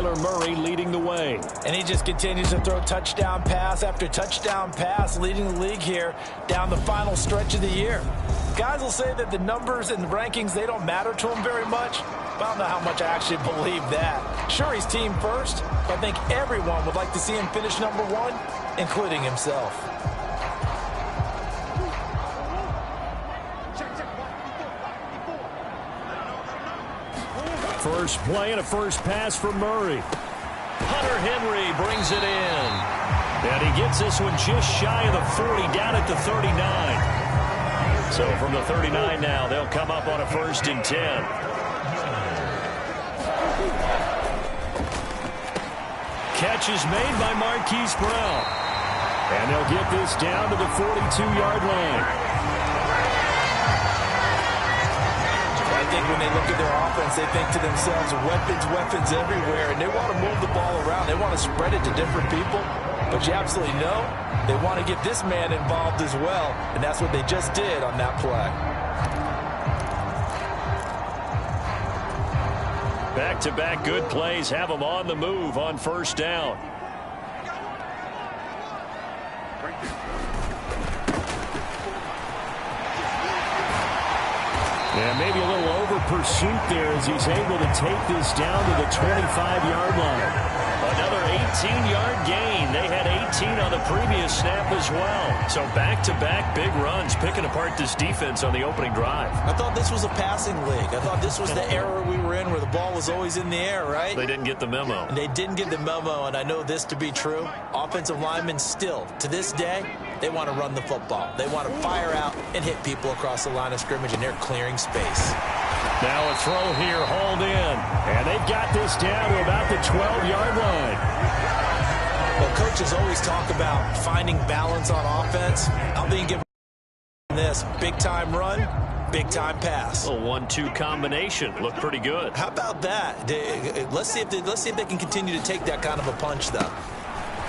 Kyler Murray leading the way. And he just continues to throw touchdown pass after touchdown pass, leading the league here down the final stretch of the year. Guys will say that the numbers and the rankings, they don't matter to him very much. But I don't know how much I actually believe that. Sure, he's team first, but I think everyone would like to see him finish number one, including himself. First play and a first pass for Murray. Hunter Henry brings it in. And he gets this one just shy of the 40, down at the 39. So from the 39 now, they'll come up on a 1st and 10. Catch is made by Marquise Brown. And they'll get this down to the 42-yard line. I think when they look at their offense, they think to themselves, weapons everywhere, and they want to move the ball around. They want to spread it to different people, but you absolutely know they want to get this man involved as well, and that's what they just did on that play. Back-to-back good plays have them on the move on 1st down. And maybe a little over pursuit there as he's able to take this down to the 25-yard line. Another 18-yard gain. They had 18 on the previous snap as well. So back-to-back big runs, picking apart this defense on the opening drive. I thought this was a passing league. I thought this was the era we were in where the ball was always in the air, right? They didn't get the memo. And they didn't get the memo, and I know this to be true. Offensive linemen still, to this day, they want to run the football. They want to fire out and hit people across the line of scrimmage, and they're clearing space. Now a throw here, hauled in. And they've got this down to about the 12-yard line. Well, coaches always talk about finding balance on offense. I'm being given this big-time run, big-time pass. A 1-2 combination. Looked pretty good. How about that? Let's see if they can continue to take that kind of a punch, though.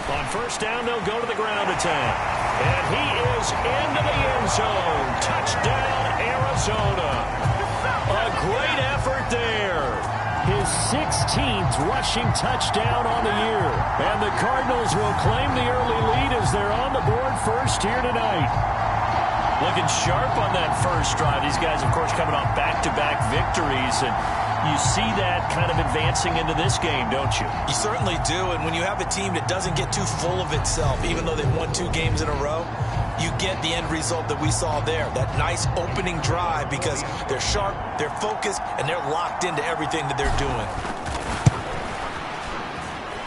On 1st down, they'll go to the ground attack. And he is into the end zone. Touchdown, Arizona. A great effort there. His 16th rushing touchdown on the year. And the Cardinals will claim the early lead as they're on the board first here tonight. Looking sharp on that first drive. These guys, of course, coming off back-to-back victories. And you see that kind of advancing into this game, don't you? You certainly do. And when you have a team that doesn't get too full of itself, even though they've won 2 games in a row, you get the end result that we saw there. That nice opening drive because they're sharp, they're focused, and they're locked into everything that they're doing.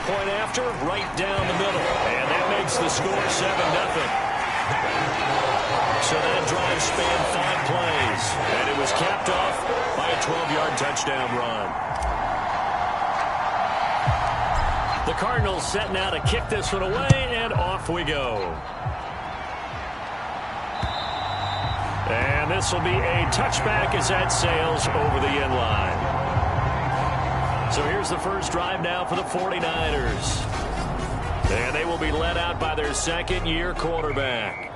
Point after, right down the middle. And that makes the score 7-0. So that drive spanned 5 plays. And it was capped off by a 12-yard touchdown run. The Cardinals set now to kick this one away, and off we go. And this will be a touchback as that sails over the end line. So here's the first drive now for the 49ers. And they will be led out by their 2nd-year quarterback.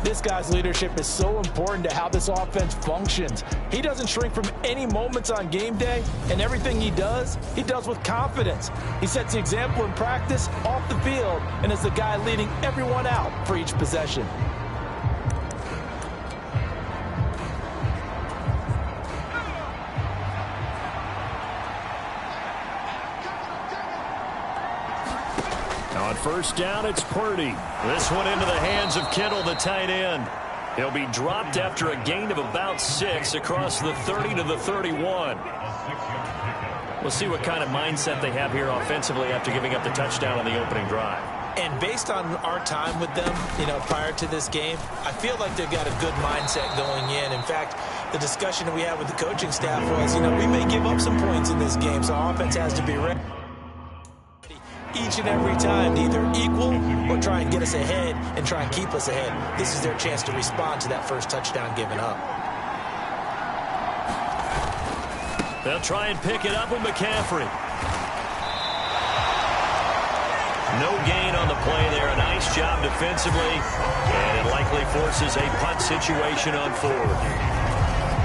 This guy's leadership is so important to how this offense functions. He doesn't shrink from any moments on game day, and everything he does with confidence. He sets the example in practice, off the field, and is the guy leading everyone out for each possession. On 1st down, it's Purdy. This one into the hands of Kittle, the tight end. He'll be dropped after a gain of about 6 across the 30 to the 31. We'll see what kind of mindset they have here offensively after giving up the touchdown on the opening drive. And based on our time with them, prior to this game, I feel like they've got a good mindset going in. In fact, the discussion that we had with the coaching staff was, we may give up some points in this game, so our offense has to be ready each and every time to either equal or try and get us ahead and try and keep us ahead. This is their chance to respond to that first touchdown given up. They'll try and pick it up with McCaffrey. No gain on the play there. A nice job defensively. And it likely forces a punt situation on 4th.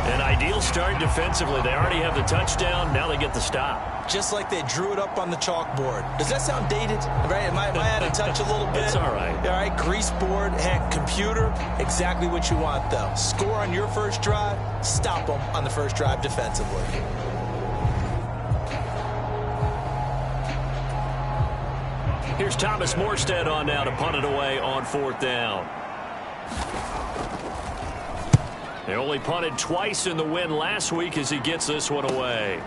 An ideal start defensively. They already have the touchdown. Now they get the stop. Just like they drew it up on the chalkboard. Does that sound dated? Right? Am I out of touch a little bit? It's all right. All right, grease board, heck, computer, exactly what you want, though. Score on your first drive, stop them on the first drive defensively. Here's Thomas Morstead on now to punt it away on 4th down. They only punted twice in the win last week as he gets this one away.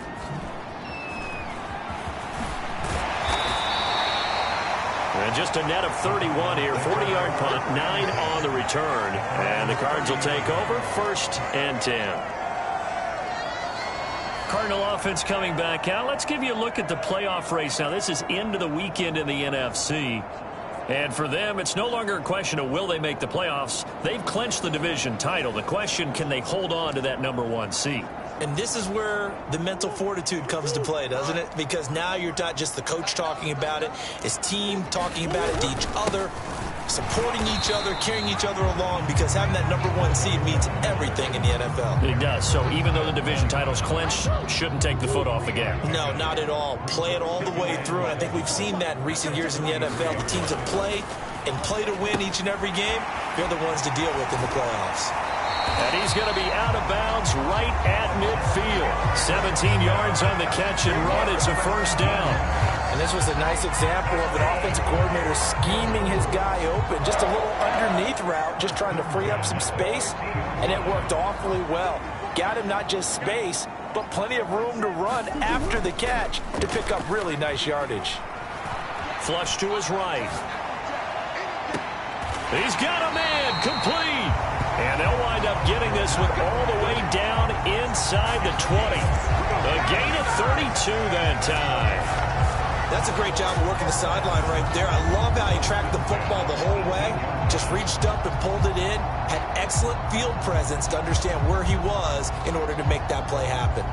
And just a net of 31 here. 40-yard punt, 9 on the return. And the Cards will take over 1st and 10. Cardinal offense coming back out. Let's give you a look at the playoff race now. This is into the weekend in the NFC. And for them, it's no longer a question of will they make the playoffs. They've clinched the division title. The question, can they hold on to that #1 seed? And this is where the mental fortitude comes to play, doesn't it? Because now you're not just the coach talking about it. It's team talking about it to each other, supporting each other, carrying each other along, because having that #1 seed means everything in the NFL. It does. So even though the division title's clinched, shouldn't take the foot off the gas. No, not at all. Play it all the way through. And I think we've seen that in recent years in the NFL. The teams that play and play to win each and every game, they're the ones to deal with in the playoffs. And he's going to be out of bounds right at midfield. 17 yards on the catch and run. It's a 1st down. And this was a nice example of an offensive coordinator scheming his guy open. Just a little underneath route, just trying to free up some space, and it worked awfully well. Got him not just space, but plenty of room to run after the catch to pick up really nice yardage. Flush to his right. He's got a man, complete. And they'll wind up getting this one all the way down inside the 20. A gain of 32 that time. That's a great job of working the sideline right there. I love how he tracked the football the whole way. Just reached up and pulled it in. Had excellent field presence to understand where he was in order to make that play happen.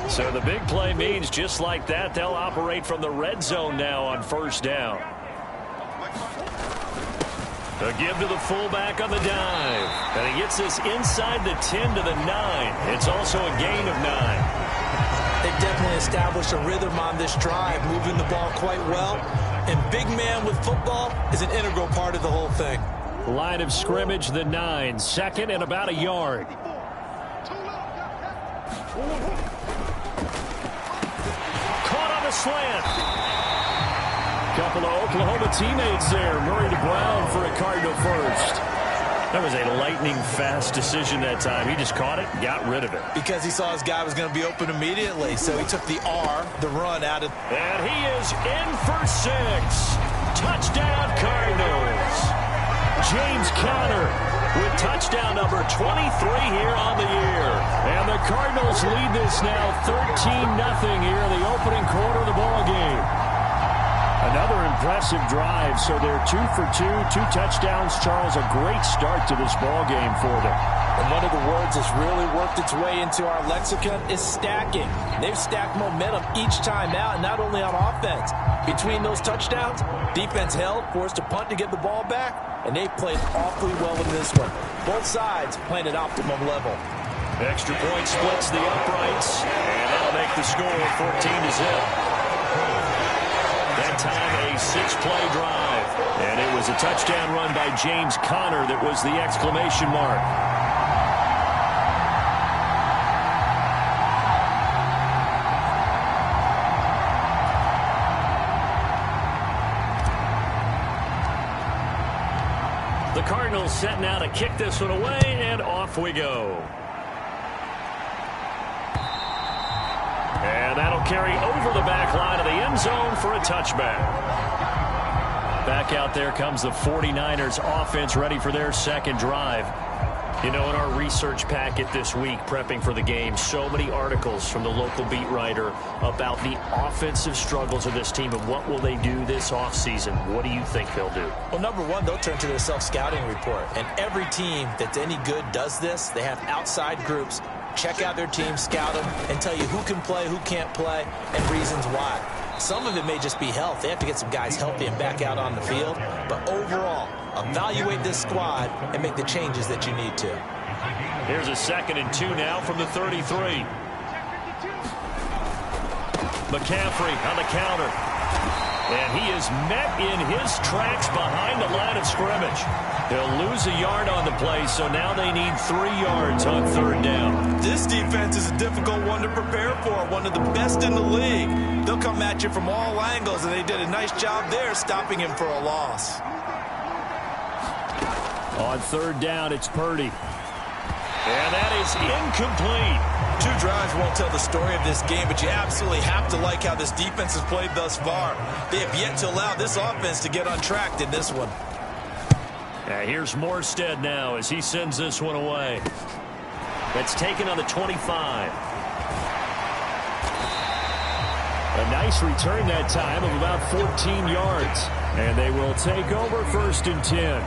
So the big play means just like that, they'll operate from the red zone now on 1st down. A give to the fullback on the dive. And he gets this inside the 10 to the 9. It's also a gain of 9. They definitely established a rhythm on this drive, moving the ball quite well. And big man with football is an integral part of the whole thing. Line of scrimmage, the 9. 2nd and about a yard. Slant. Couple of Oklahoma teammates there. Murray to Brown for a Cardinal first. That was a lightning-fast decision that time. He just caught it, got rid of it. Because he saw his guy was going to be open immediately, so he took the R, the run, out of... And he is in for 6. Touchdown, Cardinals. James Conner with touchdown number 23 here on the year. And the Cardinals lead this now 13-0 here in the opening quarter of the ballgame. Another impressive drive, so they're 2 for 2, 2 touchdowns. Charles, a great start to this ballgame for them. And one of the words that's really worked its way into our lexicon is stacking. They've stacked momentum each time out, not only on offense. Between those touchdowns, defense held, forced to punt to get the ball back, and they played awfully well in this one. Both sides playing at optimum level. Extra point splits the uprights, and that'll make the score 14-0. That time a 6-play drive, and it was a touchdown run by James Conner that was the exclamation mark. The Cardinals set now to kick this one away, and off we go. And that'll carry over the back line of the end zone for a touchback. Back out there comes the 49ers offense, ready for their second drive. You know, in our research packet this week, prepping for the game, so many articles from the local beat writer about the offensive struggles of this team and what will they do this offseason. What do you think they'll do? Well, number one, they'll turn to their self-scouting report. And every team that's any good does this. They have outside groups. Check out their team, scout them, and tell you who can play, who can't play, and reasons why. Some of it may just be health. They have to get some guys healthy and back out on the field. But overall, evaluate this squad and make the changes that you need to. Here's a 2nd and 2 now from the 33. McCaffrey on the counter. And he is met in his tracks behind the line of scrimmage. They'll lose a yard on the play, so now they need 3 yards on 3rd down. This defense is a difficult one to prepare for, one of the best in the league. They'll come at you from all angles, and they did a nice job there stopping him for a loss. On 3rd down, it's Purdy. And that is incomplete. 2 drives won't tell the story of this game, but you absolutely have to like how this defense has played thus far. They have yet to allow this offense to get untracked in this one. Here's Morstead now as he sends this one away. That's taken on the 25. A nice return that time of about 14 yards. And they will take over 1st and 10.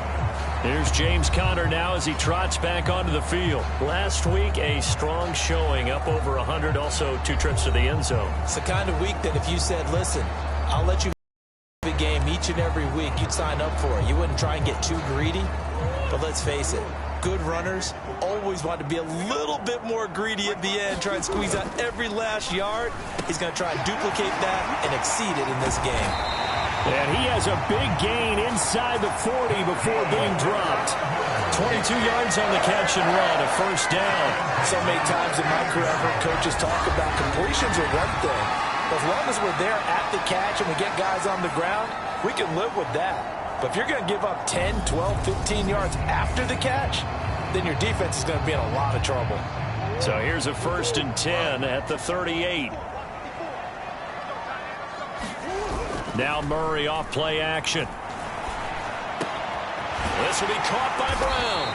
Here's James Conner now as he trots back onto the field. Last week, a strong showing, up over 100, also 2 trips to the end zone. It's the kind of week that if you said, listen, I'll let you have a game each and every week, you'd sign up for it. You wouldn't try and get too greedy. But let's face it, good runners always want to be a little bit more greedy at the end, try and squeeze out every last yard. He's going to try and duplicate that and exceed it in this game. And he has a big gain inside the 40 before being dropped. 22 yards on the catch and run, a 1st down. So many times in my career, I've heard coaches talk about completions are one thing. But as long as we're there at the catch and we get guys on the ground, we can live with that. But if you're going to give up 10, 12, 15 yards after the catch, then your defense is going to be in a lot of trouble. So here's a 1st and 10 at the 38. Now Murray off play action. This will be caught by Brown.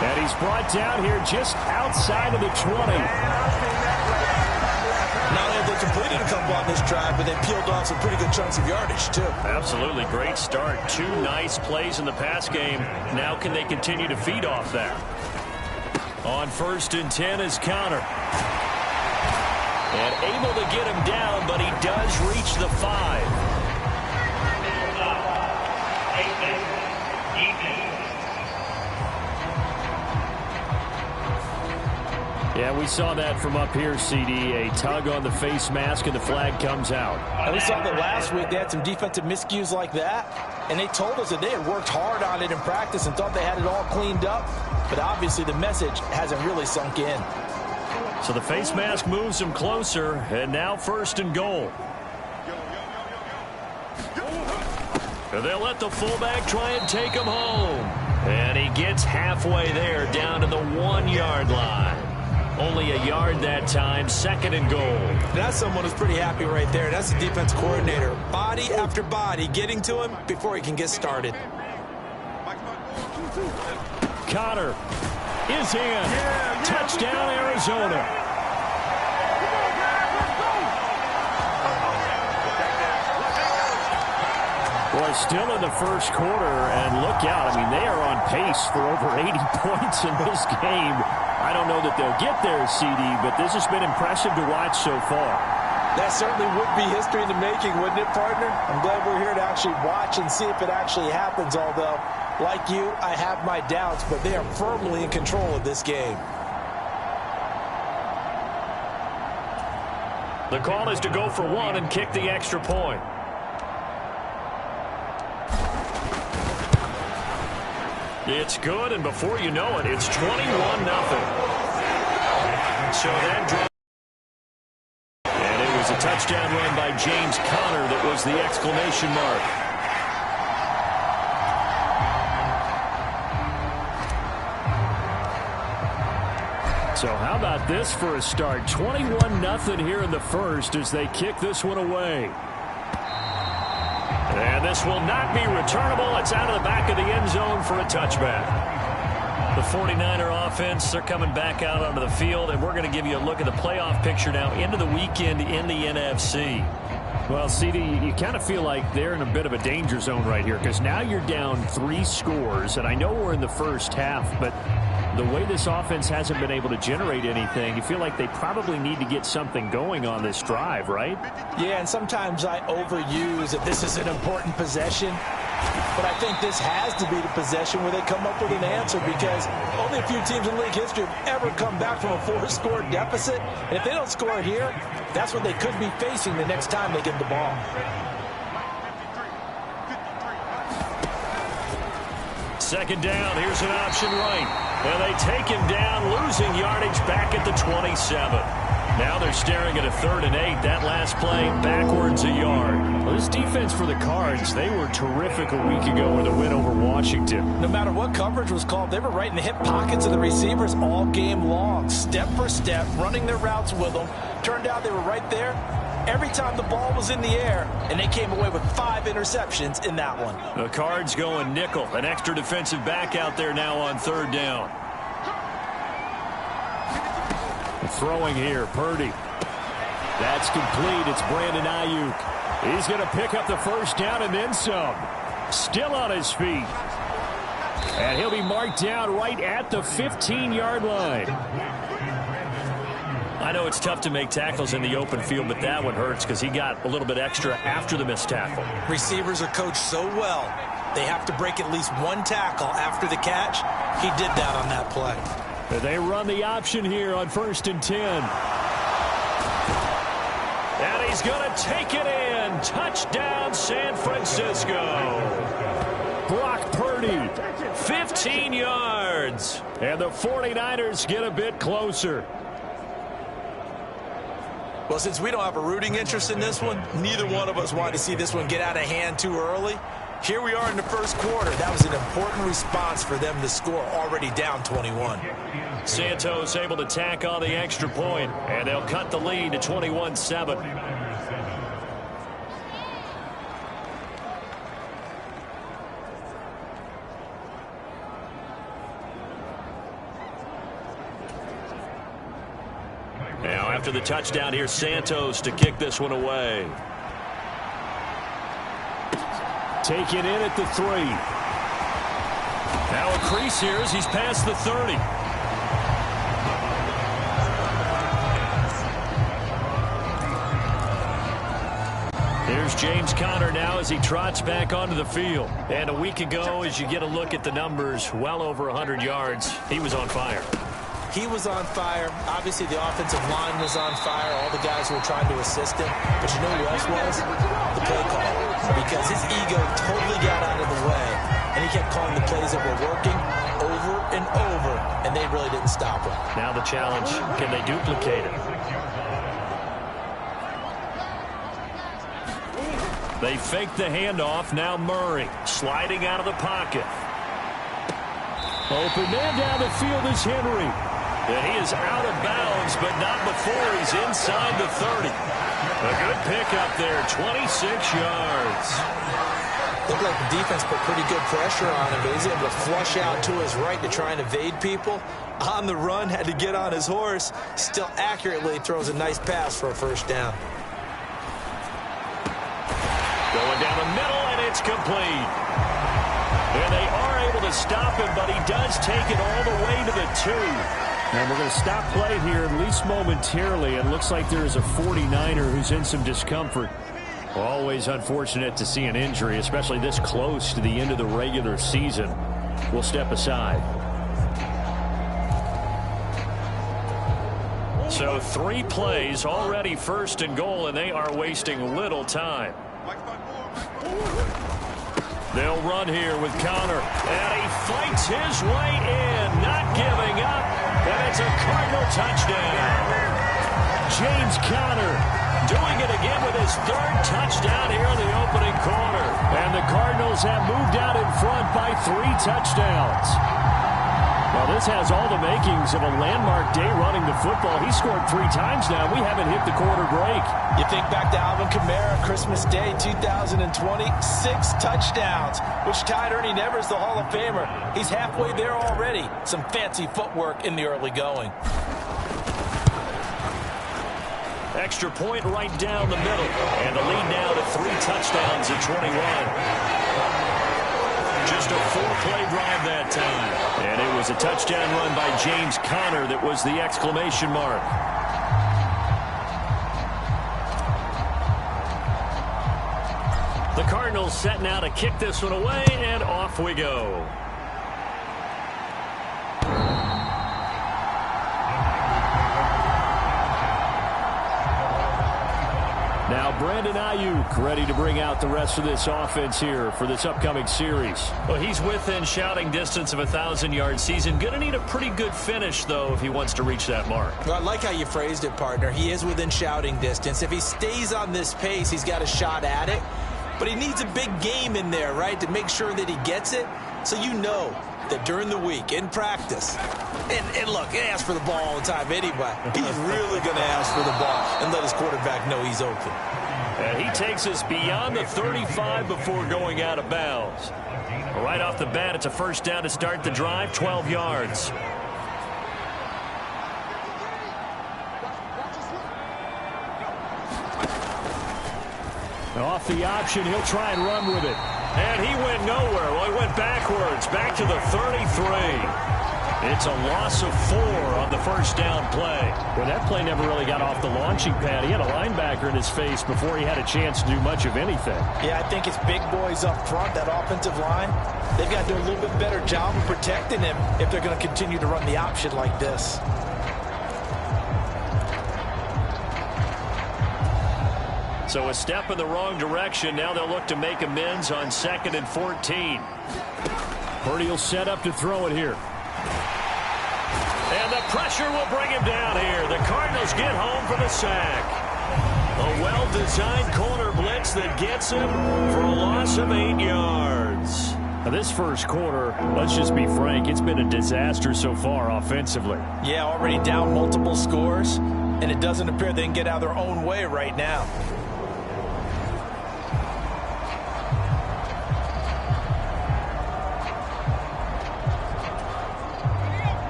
And he's brought down here just outside of the 20. Not only they completed a couple on this drive, but they peeled off some pretty good chunks of yardage, too. Absolutely great start. 2 nice plays in the pass game. Now can they continue to feed off that? On 1st and 10 is Conner. And able to get him down, but he does reach the 5. Yeah, we saw that from up here, CD. A tug on the face mask, and the flag comes out. And we saw that last week. They had some defensive miscues like that, and they told us that they had worked hard on it in practice and thought they had it all cleaned up. But obviously the message hasn't really sunk in. So the face mask moves him closer, and now 1st and goal. And they'll let the fullback try and take him home. And he gets halfway there, down to the 1-yard line. Only a yard that time, 2nd and goal. That's someone who's pretty happy right there. That's the defense coordinator. Body after body getting to him before he can get started. Conner is in. Touchdown, Arizona. Boy, still in the 1st quarter, and look out. I mean, they are on pace for over 80 points in this game. I don't know that they'll get there, CD, but this has been impressive to watch so far. That certainly would be history in the making, wouldn't it, partner? I'm glad we're here to actually watch and see if it actually happens, although, like you, I have my doubts, but they are firmly in control of this game. The call is to go for 1 and kick the extra point. It's good, and before you know it, it's 21-0. So that drive. And it was a touchdown run by James Conner that was the exclamation mark. So how about this for a start? 21-0 here in the 1st as they kick this one away. And this will not be returnable. It's out of the back of the end zone for a touchback. The 49er offense, they're coming back out onto the field, and we're going to give you a look at the playoff picture now into the weekend in the NFC. Well, CD, you kind of feel like they're in a bit of a danger zone right here because now you're down 3 scores, and I know we're in the first half, but the way this offense hasn't been able to generate anything, you feel like they probably need to get something going on this drive, right? Yeah, and sometimes I overuse that this is an important possession. But I think this has to be the possession where they come up with an answer because only a few teams in league history have ever come back from a 4-score deficit. And if they don't score it here, that's what they could be facing the next time they get the ball. Second down, here's an option right. And they take him down, losing yardage back at the 27. Now they're staring at a 3rd and 8. That last play, backwards a yard. Well, this defense for the Cards, they were terrific a week ago with a win over Washington. No matter what coverage was called, they were right in the hip pockets of the receivers all game long. Step for step, running their routes with them. Turned out they were right there every time the ball was in the air, and they came away with 5 interceptions in that one. The Cards going nickel. An extra defensive back out there now on 3rd down. Throwing here, Purdy. That's complete. It's Brandon Ayuk. He's going to pick up the first down and then some. Still on his feet. And he'll be marked down right at the 15-yard line. I know it's tough to make tackles in the open field, but that one hurts because he got a little bit extra after the missed tackle. Receivers are coached so well, they have to break at least 1 tackle after the catch. He did that on that play. They run the option here on 1st and 10. And he's going to take it in. Touchdown, San Francisco. Brock Purdy. 15 yards. And the 49ers get a bit closer. Well, since we don't have a rooting interest in this one, neither one of us wanted to see this one get out of hand too early. Here we are in the first quarter. That was an important response for them to score, already down 21. Santos able to tack on the extra point, and they'll cut the lead to 21-7. Now after the touchdown, here's Santos to kick this one away. Taken in at the 3. Now a crease here as he's past the 30. Here's James Conner now as he trots back onto the field. And a week ago, as you get a look at the numbers, well over 100 yards, he was on fire. He was on fire. Obviously, the offensive line was on fire. All the guys were trying to assist him. But you know who else was? The play caller. Because his ego totally got out of the way. And he kept calling the plays that were working over and over. And they really didn't stop him. Now the challenge, can they duplicate it? They fake the handoff. Now Murray sliding out of the pocket. Open man down the field is Henry. And he is out of bounds, but not before he's inside the 30. A good pickup there, 26 yards. Looked like the defense put pretty good pressure on him, but he's able to flush out to his right to try and evade people. On the run, had to get on his horse. Still accurately throws a nice pass for a first down. Going down the middle, and it's complete. And they are able to stop him, but he does take it all the way to the 2. And we're going to stop play here, at least momentarily. It looks like there is a 49er who's in some discomfort. Always unfortunate to see an injury, especially this close to the end of the regular season. We'll step aside. So 3 plays, already 1st and goal, and they are wasting little time. They'll run here with Conner, and he fights his way in, not giving up, and it's a Cardinal touchdown. James Conner doing it again with his 3rd touchdown here in the opening quarter. And the Cardinals have moved out in front by 3 touchdowns. Well, this has all the makings of a landmark day running the football. He scored 3 times now. We haven't hit the quarter break. You think back to Alvin Kamara, Christmas Day 2020, 6 touchdowns, which tied Ernie Nevers, the Hall of Famer. He's halfway there already. Some fancy footwork in the early going. Extra point right down the middle. And the lead now to 3 touchdowns at 21. Just a 4-play drive that time. And it was a touchdown run by James Conner that was the exclamation mark. The Cardinals set now to kick this one away, and off we go. Now Brandon Ayuk ready to bring out the rest of this offense here for this upcoming series. Well, he's within shouting distance of a 1,000-yard season. Going to need a pretty good finish, though, if he wants to reach that mark. Well, I like how you phrased it, partner. He is within shouting distance. If he stays on this pace, he's got a shot at it. But he needs a big game in there, right, to make sure that he gets it. So you know that during the week, in practice, and look, he asks for the ball all the time anyway. He's really going to ask for the ball and let his quarterback know he's open. And he takes us beyond the 35 before going out of bounds. Right off the bat, it's a first down to start the drive, 12 yards. Off the option, he'll try and run with it. And he went nowhere. Well, he went backwards, back to the 33. It's a loss of 4 on the first down play. Well, that play never really got off the launching pad. He had a linebacker in his face before he had a chance to do much of anything. Yeah, I think it's big boys up front, that offensive line. They've got to do a little bit better job of protecting him if they're going to continue to run the option like this. So a step in the wrong direction. Now they'll look to make amends on 2nd and 14. Purdy will set up to throw it here. And the pressure will bring him down here. The Cardinals get home for the sack. A well-designed corner blitz that gets him for a loss of 8 yards. Now this first quarter, let's just be frank, it's been a disaster so far offensively. Yeah, already down multiple scores, and it doesn't appear they can get out of their own way right now.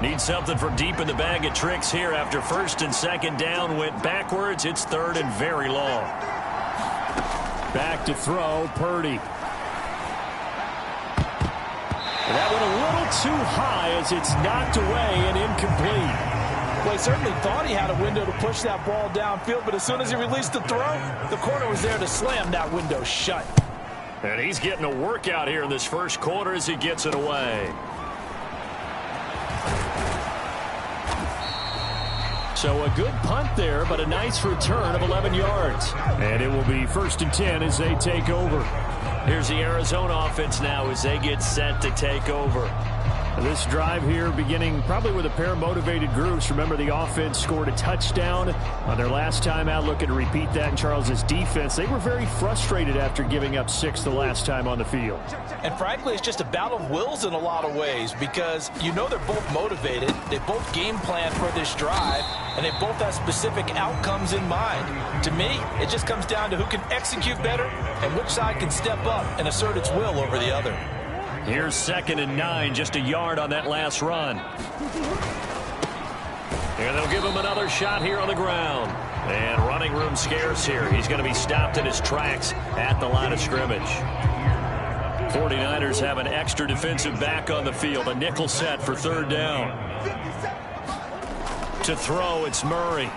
Need something from deep in the bag of tricks here after 1st and 2nd down went backwards. It's 3rd and very long. Back to throw, Purdy. That went a little too high as it's knocked away and incomplete. Well, he certainly thought he had a window to push that ball downfield, but as soon as he released the throw, the corner was there to slam that window shut. And he's getting a workout here in this first quarter as he gets it away. So a good punt there, but a nice return of 11 yards. And it will be 1st and 10 as they take over. Here's the Arizona offense now as they get set to take over. This drive here beginning probably with a pair of motivated groups. Remember, the offense scored a touchdown on their last time out, looking to repeat that in Charles's defense. They were very frustrated after giving up 6 the last time on the field. And frankly, it's just a battle of wills in a lot of ways because you know they're both motivated. They both game plan for this drive, and they both have specific outcomes in mind. To me, it just comes down to who can execute better and which side can step up and assert its will over the other. Here's 2nd and 9, just a yard on that last run. And they'll give him another shot here on the ground. And running room scarce here. He's going to be stopped in his tracks at the line of scrimmage. 49ers have an extra defensive back on the field. A nickel set for 3rd down. To throw, it's Murray.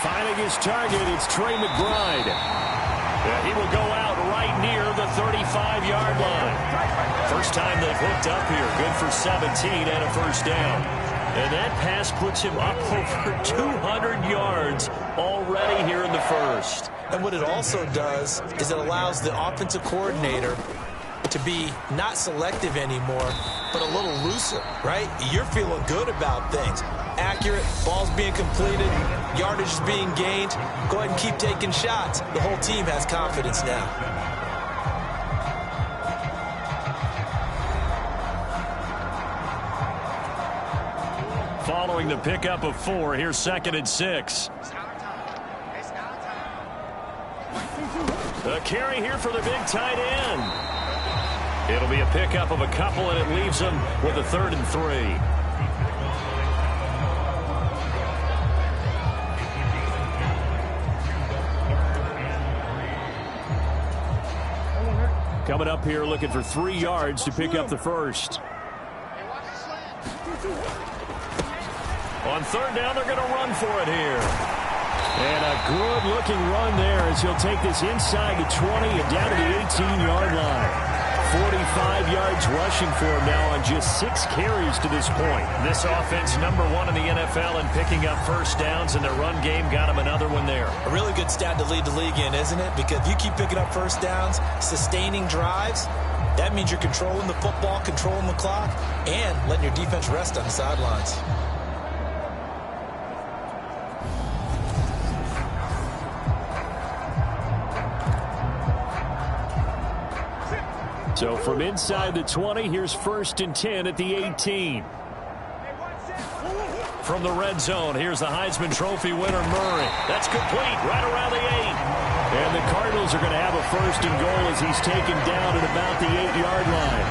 Finding his target, it's Trey McBride. Yeah, he will go out right near the 35-yard line. First time they've hooked up here. Good for 17 and a first down. And that pass puts him up over 200 yards already here in the first. And what it also does is it allows the offensive coordinator to be not selective anymore, but a little looser, right? You're feeling good about things. Accurate, balls being completed, yardage is being gained. Go ahead and keep taking shots. The whole team has confidence now. following the pickup of 4. Here's 2nd and 6. A carry here for the big tight end. It'll be a pickup of a couple, and it leaves them with a 3rd and 3. Coming up here looking for 3 yards to pick up the first. On 3rd down, they're going to run for it here. And a good-looking run there as he'll take this inside the 20 and down to the 18-yard line. 45 yards rushing for him now on just 6 carries to this point. This offense #1 in the NFL in picking up first downs, and their run game got him another one there. A really good stat to lead the league in, isn't it? Because if you keep picking up first downs, sustaining drives, that means you're controlling the football, controlling the clock, and letting your defense rest on the sidelines. So from inside the 20, here's 1st and 10 at the 18. From the red zone, here's the Heisman Trophy winner, Murray. That's complete, right around the 8. And the Cardinals are going to have a 1st and goal as he's taken down at about the 8-yard line.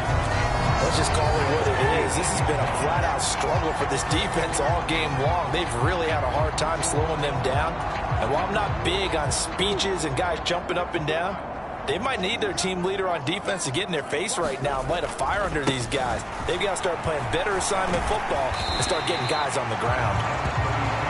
Let's just call it what it is. This has been a flat-out struggle for this defense all game long. They've really had a hard time slowing them down. And while I'm not big on speeches and guys jumping up and down, they might need their team leader on defense to get in their face right now and light a fire under these guys. They've got to start playing better assignment football and start getting guys on the ground.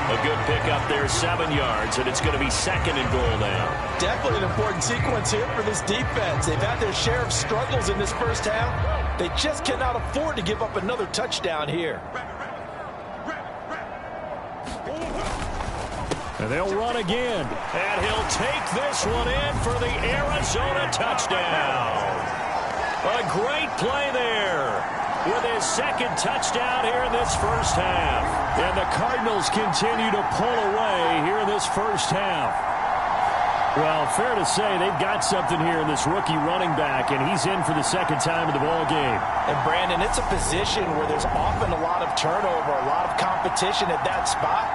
A good pickup there, 7 yards, and it's going to be 2nd and goal now. Definitely an important sequence here for this defense. They've had their share of struggles in this first half. They just cannot afford to give up another touchdown here. And they'll run again. And he'll take this one in for the Arizona touchdown. A great play there with his 2nd touchdown here in this first half. And the Cardinals continue to pull away here in this first half. Well, fair to say they've got something here in this rookie running back, and he's in for the 2nd time of the ball game. And, Brandon, it's a position where there's often a lot of turnover, a lot of competition at that spot.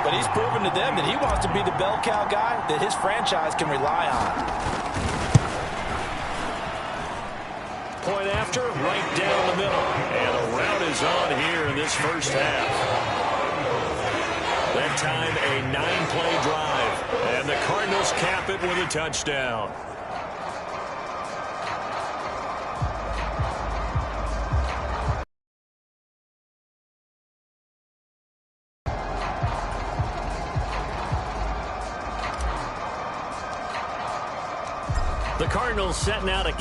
But he's proven to them that he wants to be the bell cow guy that his franchise can rely on. Point after, right down the middle. And a rout is on here in this first half. That time, a 9-play drive. And the Cardinals cap it with a touchdown. The Cardinals setting out a... Here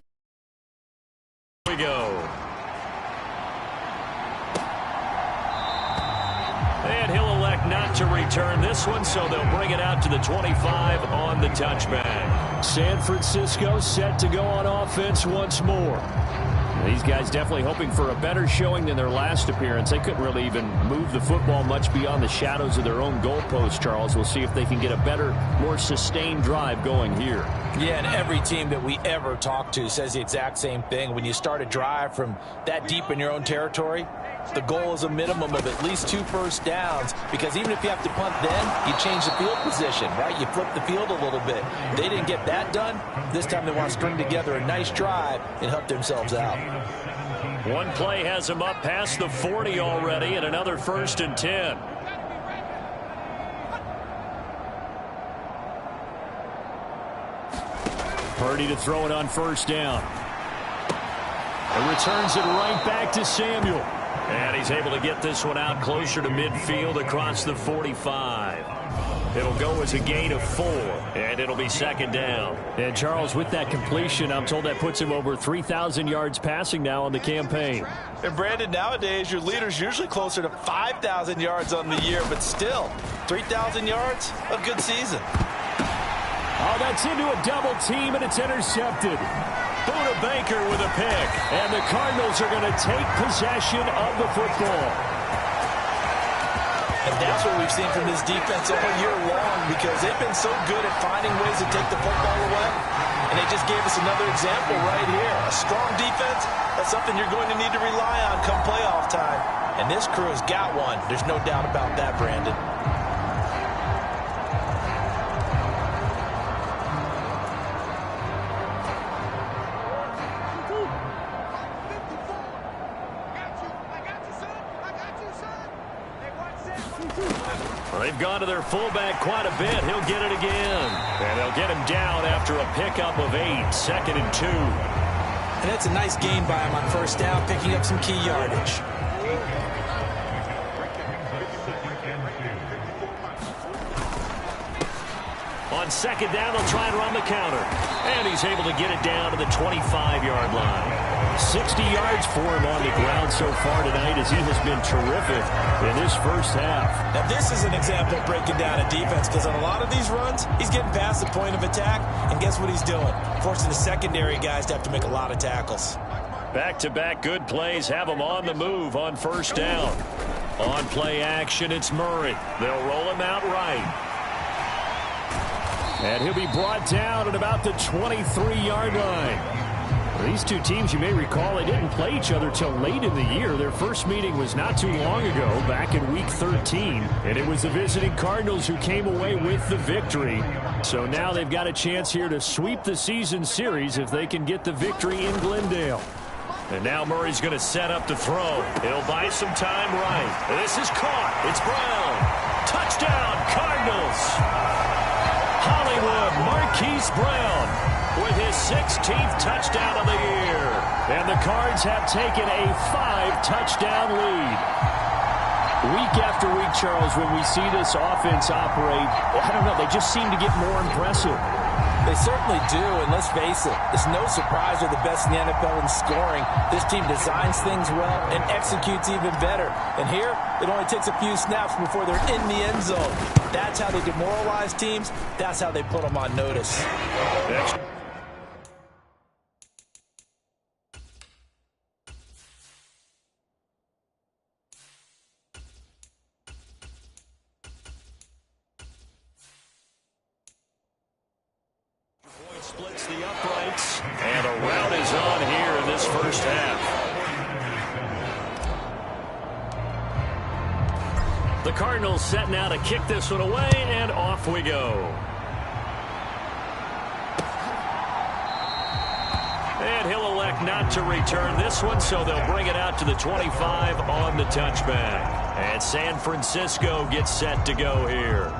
we go. And he'll elect not to return this one, so they'll bring it out to the 25 on the touchback. San Francisco set to go on offense once more. These guys definitely hoping for a better showing than their last appearance. They couldn't really even move the football much beyond the shadows of their own goalpost, Charles. We'll see if they can get a better, more sustained drive going here. Yeah, and every team that we ever talk to says the exact same thing. When you start a drive from that deep in your own territory, the goal is a minimum of at least 2 first downs, because even if you have to punt then, you change the field position, right? You flip the field a little bit. They didn't get that done. This time they want to string together a nice drive and help themselves out. One play has them up past the 40 already, and another 1st and 10. Purdy to throw it on 1st down. And returns it right back to Samuel. And he's able to get this one out closer to midfield across the 45. It'll go as a gain of 4, and it'll be 2nd down. And, Charles, with that completion, I'm told that puts him over 3,000 yards passing now on the campaign. And, Brandon, nowadays your leader's usually closer to 5,000 yards on the year, but still, 3,000 yards, a good season. Oh, that's into a double team, and it's intercepted. Buda Baker with a pick. And the Cardinals are going to take possession of the football. And that's what we've seen from this defense all year long, because they've been so good at finding ways to take the football away. And they just gave us another example right here. A strong defense, that's something you're going to need to rely on come playoff time. And this crew has got one. There's no doubt about that, Brandon. They've gone to their fullback quite a bit. He'll get it again. And they'll get him down after a pickup of 8, 2nd and 2. And that's a nice gain by him on first down, picking up some key yardage. On 2nd down, they'll try and run the counter. And he's able to get it down to the 25-yard line. 60 yards for him on the ground so far tonight as he has been terrific in this first half. Now this is an example of breaking down a defense, because on a lot of these runs, he's getting past the point of attack, and guess what he's doing? Forcing the secondary guys to have to make a lot of tackles. Back-to-back good plays have him on the move on first down. On play action, it's Murray. They'll roll him out right. And he'll be brought down at about the 23-yard line. These two teams, you may recall, they didn't play each other till late in the year. Their first meeting was not too long ago, back in Week 13. And it was the visiting Cardinals who came away with the victory. So now they've got a chance here to sweep the season series if they can get the victory in Glendale. And now Murray's going to set up to throw. He'll buy some time right. This is caught. It's Brown. Touchdown, Cardinals. Hollywood Marquise Brown with his 16th touchdown of the year. And the Cards have taken a 5-touchdown lead. Week after week, Charles, when we see this offense operate, I don't know, they just seem to get more impressive. They certainly do, and let's face it, it's no surprise they're the best in the NFL in scoring. This team designs things well and executes even better. And here, it only takes a few snaps before they're in the end zone. That's how they demoralize teams. That's how they put them on notice. Next. Splits the uprights, and a route is on here in this first half. The Cardinals set now to kick this one away, and off we go. And he'll elect not to return this one, so they'll bring it out to the 25 on the touchback. And San Francisco gets set to go here.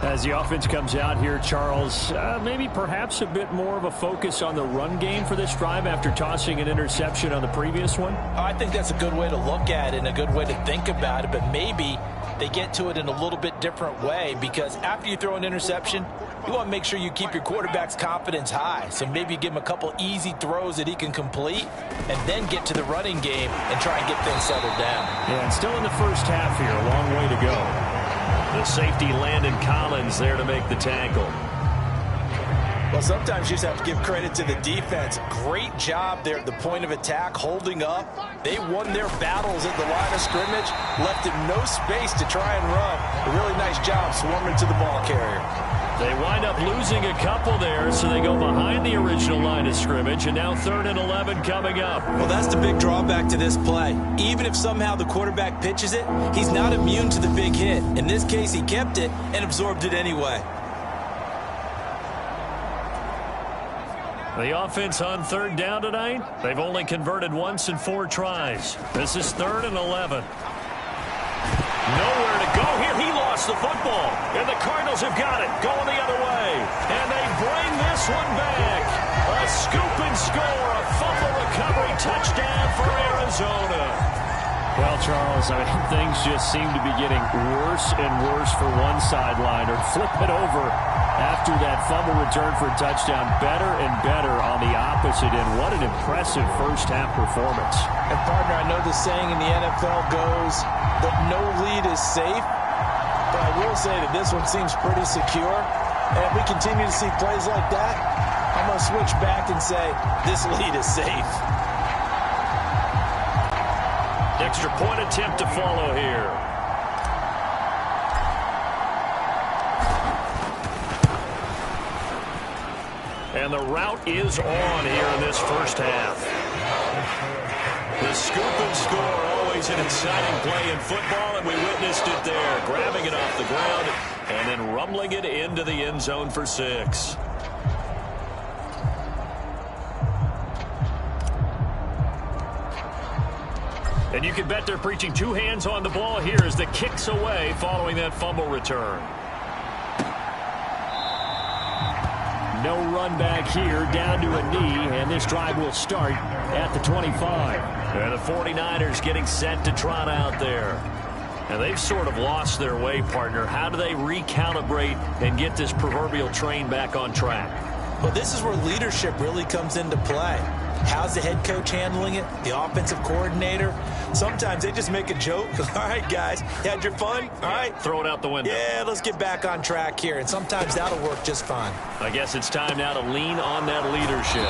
As the offense comes out here, Charles, maybe perhaps a bit more of a focus on the run game for this drive after tossing an interception on the previous one? I think that's a good way to look at it and a good way to think about it, but maybe they get to it in a little bit different way, because after you throw an interception, you want to make sure you keep your quarterback's confidence high. So maybe you give him a couple easy throws that he can complete and then get to the running game and try and get things settled down. Yeah, and still in the first half here, a long way to go. The safety, Landon Collins, there to make the tackle. Well, sometimes you just have to give credit to the defense. Great job there at the point of attack, holding up. They won their battles at the line of scrimmage, left him no space to try and run. A really nice job swarming to the ball carrier. They wind up losing a couple there, so they go behind the original line of scrimmage, and now 3rd and 11 coming up. Well, that's the big drawback to this play. Even if somehow the quarterback pitches it, he's not immune to the big hit. In this case, he kept it and absorbed it anyway. The offense on 3rd down tonight, they've only converted once in 4 tries. This is 3rd and 11. Nowhere to go here. He lost the football. And the Cardinals have got it. Going the other way. And they bring this one back. A scoop and score. A fumble recovery touchdown for Arizona. Well, Charles, I mean, things just seem to be getting worse and worse for one sideline. Or flip it over after that fumble return for a touchdown. Better and better on the opposite end. What an impressive first half performance. And partner, I know the saying in the NFL goes that no lead is safe, but I will say that this one seems pretty secure. And if we continue to see plays like that, I'm going to switch back and say this lead is safe. Extra point attempt to follow here. And And the route is on here in this first half. The scoop and score, always an exciting play in football, and we witnessed it there. Grabbing it off the ground and then rumbling it into the end zone for 6. And you can bet they're preaching 2 hands on the ball here as the kick's away following that fumble return. No run back here, down to a knee, and this drive will start at the 25. And the 49ers getting set to trot out there. And they've sort of lost their way, partner. How do they recalibrate and get this proverbial train back on track? Well, this is where leadership really comes into play. How's the head coach handling it? The offensive coordinator? Sometimes they just make a joke. All right, guys, you had your fun? All right. Throw it out the window. Yeah, let's get back on track here. And sometimes that'll work just fine. I guess it's time now to lean on that leadership.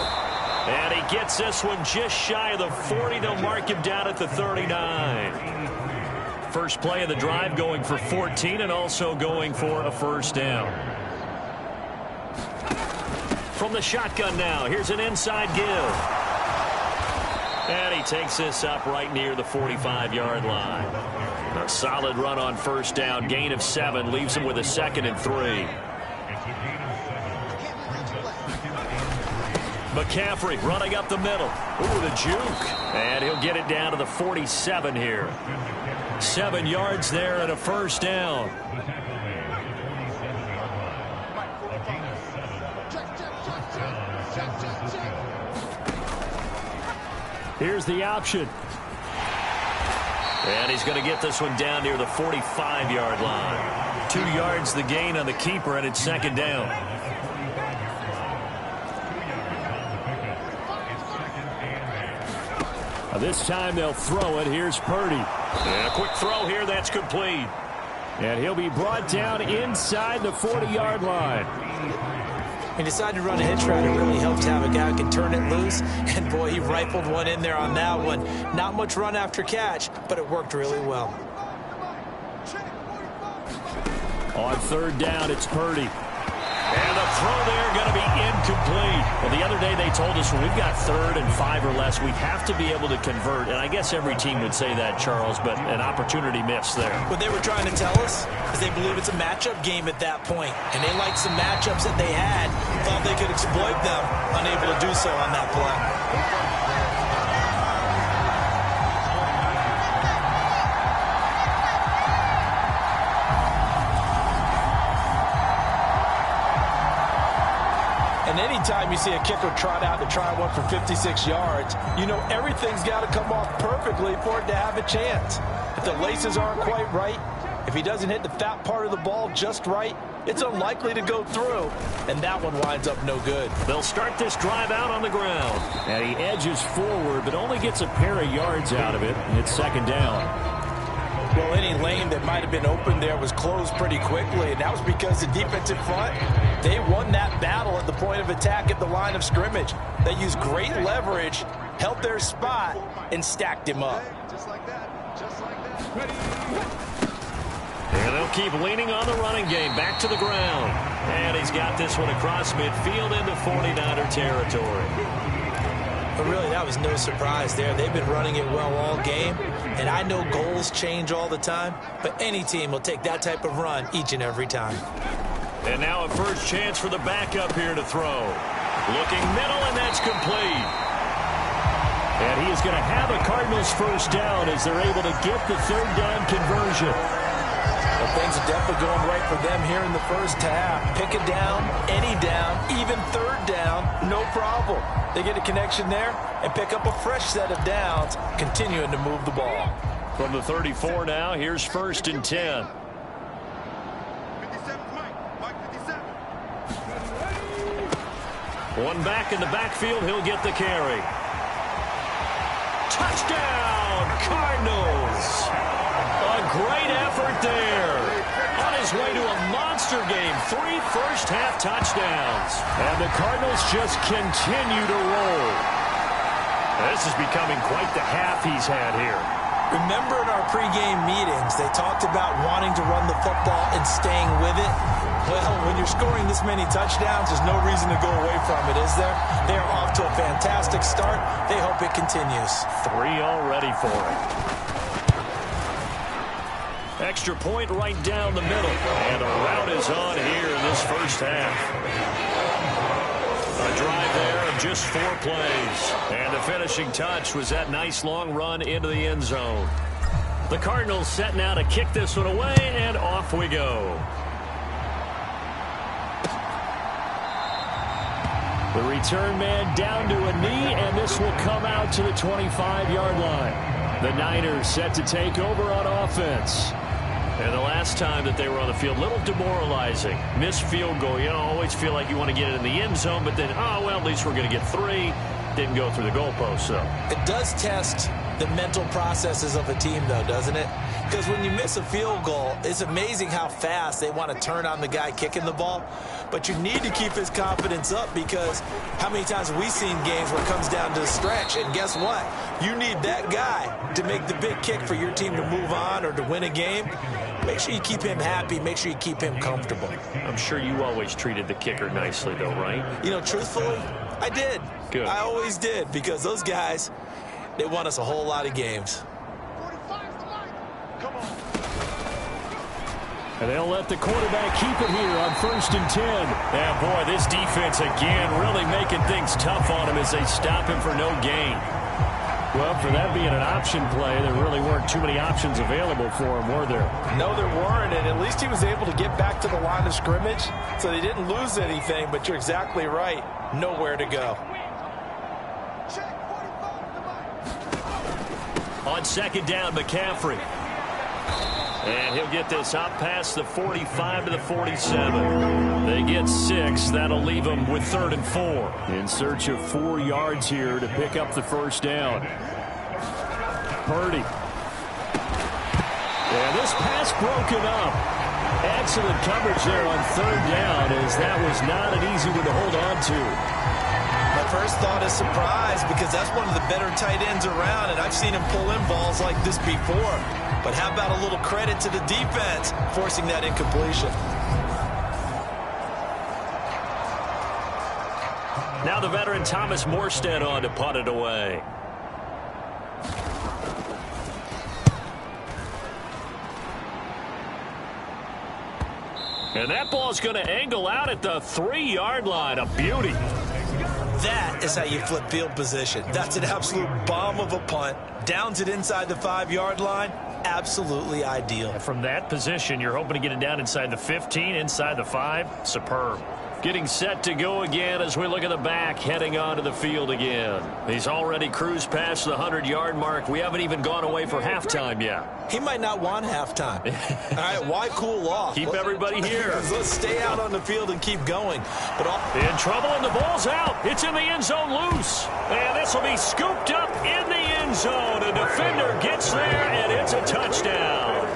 And he gets this one just shy of the 40. They'll mark him down at the 39. First play of the drive going for 14 and also going for a first down. From the shotgun now, here's an inside give. And he takes this up right near the 45-yard line. A solid run on first down, gain of 7, leaves him with a 2nd and 3. McCaffrey running up the middle. Ooh, the juke. And he'll get it down to the 47 here. 7 yards there and a first down. Here's the option. And he's going to get this one down near the 45-yard line. 2 yards the gain on the keeper, and it's 2nd down. This time they'll throw it. Here's Purdy. And a quick throw here. That's complete. And he'll be brought down inside the 40-yard line. He decided to run a hitch route. It really helps to have a guy who can turn it loose. And, boy, he rifled one in there on that one. Not much run after catch, but it worked really well. On 3rd down, it's Purdy. And the throw there going to be incomplete. Well, the other day they told us when we've got 3rd and 5 or less, we have to be able to convert. And I guess every team would say that, Charles, but an opportunity missed there. What they were trying to tell us is they believe it's a matchup game at that point. And they liked some matchups that they had, thought they could exploit them, unable to do so on that play. And anytime you see a kicker trot out to try one for 56 yards, you know everything's got to come off perfectly for it to have a chance. If the laces aren't quite right, if he doesn't hit the fat part of the ball just right, it's unlikely to go through, and that one winds up no good. They'll start this drive out on the ground. And he edges forward, but only gets a pair of yards out of it, and it's 2nd down. Well, any lane that might have been open there was closed pretty quickly, and that was because the defensive front, they won that battle at the point of attack at the line of scrimmage. They used great leverage, held their spot, and stacked him up. Just like that. Just like that. And they'll keep leaning on the running game. Back to the ground. And he's got this one across midfield into 49er territory. But really, that was no surprise there. They've been running it well all game. And I know goals change all the time, but any team will take that type of run each and every time. And now a first chance for the backup here to throw. Looking middle, and that's complete. And he is going to have a Cardinals first down as they're able to get the 3rd down conversion. Well, things are definitely going right for them here in the first half. Pick it down, any down, even 3rd down, no problem. They get a connection there and pick up a fresh set of downs, continuing to move the ball. From the 34 now, here's 1st and 10. 57, Mike 57. One back in the backfield, he'll get the carry. Touchdown, Cardinals! A great effort there. On his way to a monster game, 3 first-half touchdowns. And the Cardinals just continue to roll. This is becoming quite the half he's had here. Remember in our pregame meetings, they talked about wanting to run the football and staying with it? Well, when you're scoring this many touchdowns, there's no reason to go away from it, is there? They are off to a fantastic start. They hope it continues. 3 already for it. Extra point right down the middle. And a rout is on here in this first half. A drive there of just 4 plays. And the finishing touch was that nice long run into the end zone. The Cardinals set now to kick this one away, and off we go. The return man down to a knee, and this will come out to the 25-yard line. The Niners set to take over on offense. And the last time that they were on the field, a little demoralizing. Missed field goal. You know, always feel like you want to get it in the end zone, but then, oh, well, at least we're going to get 3. Didn't go through the goalpost, so. It does test the mental processes of a team, though, doesn't it? Because when you miss a field goal, it's amazing how fast they want to turn on the guy kicking the ball. But you need to keep his confidence up, because how many times have we seen games where it comes down to the stretch? And guess what? You need that guy to make the big kick for your team to move on or to win a game. Make sure you keep him happy. Make sure you keep him comfortable. I'm sure you always treated the kicker nicely, though, right? You know, truthfully, I did. Good. I always did, because those guys, they won us a whole lot of games. Come on. And they'll let the quarterback keep it here on 1st and 10. And, boy, this defense again really making things tough on him as they stop him for no gain. Well, for that being an option play, there really weren't too many options available for him, were there? No, there weren't, and at least he was able to get back to the line of scrimmage, so they didn't lose anything, but you're exactly right. Nowhere to go. On 2nd down, McCaffrey. And he'll get this out past the 45 to the 47. They get 6. That'll leave them with 3rd and 4. In search of 4 yards here to pick up the first down. Purdy. And this pass broken up. Excellent coverage there on 3rd down, as that was not an easy one to hold on to. My first thought is surprise, because that's one of the better tight ends around, and I've seen him pull in balls like this before. But how about a little credit to the defense forcing that incompletion? Now the veteran Thomas Morstead on to punt it away. And that ball's going to angle out at the 3-yard line. A beauty. That is how you flip field position. That's an absolute bomb of a punt. Downs it inside the 5-yard line. Absolutely ideal. From that position, you're hoping to get it down inside the 15, inside the 5. Superb. Getting set to go again as we look at the back, heading onto the field again. He's already cruised past the 100-yard mark. We haven't even gone away for halftime yet. He might not want halftime. All right, why cool off? Keep everybody here. Let's stay out on the field and keep going. But in trouble, and the ball's out. It's in the end zone loose. And this will be scooped up in the end zone. A defender gets there, and it's a touchdown.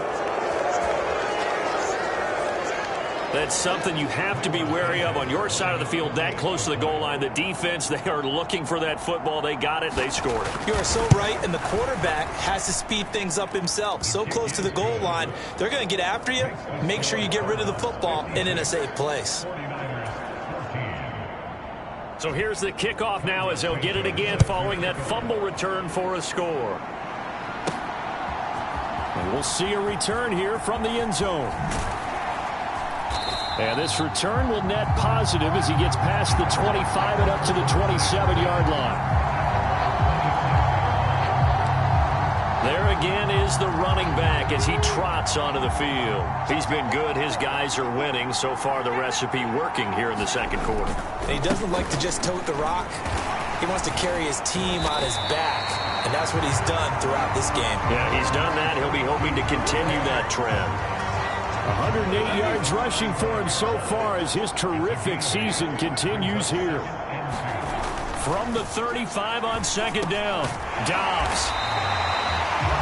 That's something you have to be wary of on your side of the field, that close to the goal line. The defense, they are looking for that football. They got it. They scored it. You are so right, and the quarterback has to speed things up himself. So close to the goal line, they're going to get after you. Make sure you get rid of the football and in a safe place. So here's the kickoff now as they'll get it again following that fumble return for a score. And we'll see a return here from the end zone. And this return will net positive as he gets past the 25 and up to the 27-yard line. There again is the running back as he trots onto the field. He's been good. His guys are winning. So far, the recipe working here in the second quarter. And he doesn't like to just tote the rock. He wants to carry his team on his back. And that's what he's done throughout this game. Yeah, he's done that. He'll be hoping to continue that trend. 108 yards rushing for him so far as his terrific season continues here. From the 35 on 2nd down, Dobbs.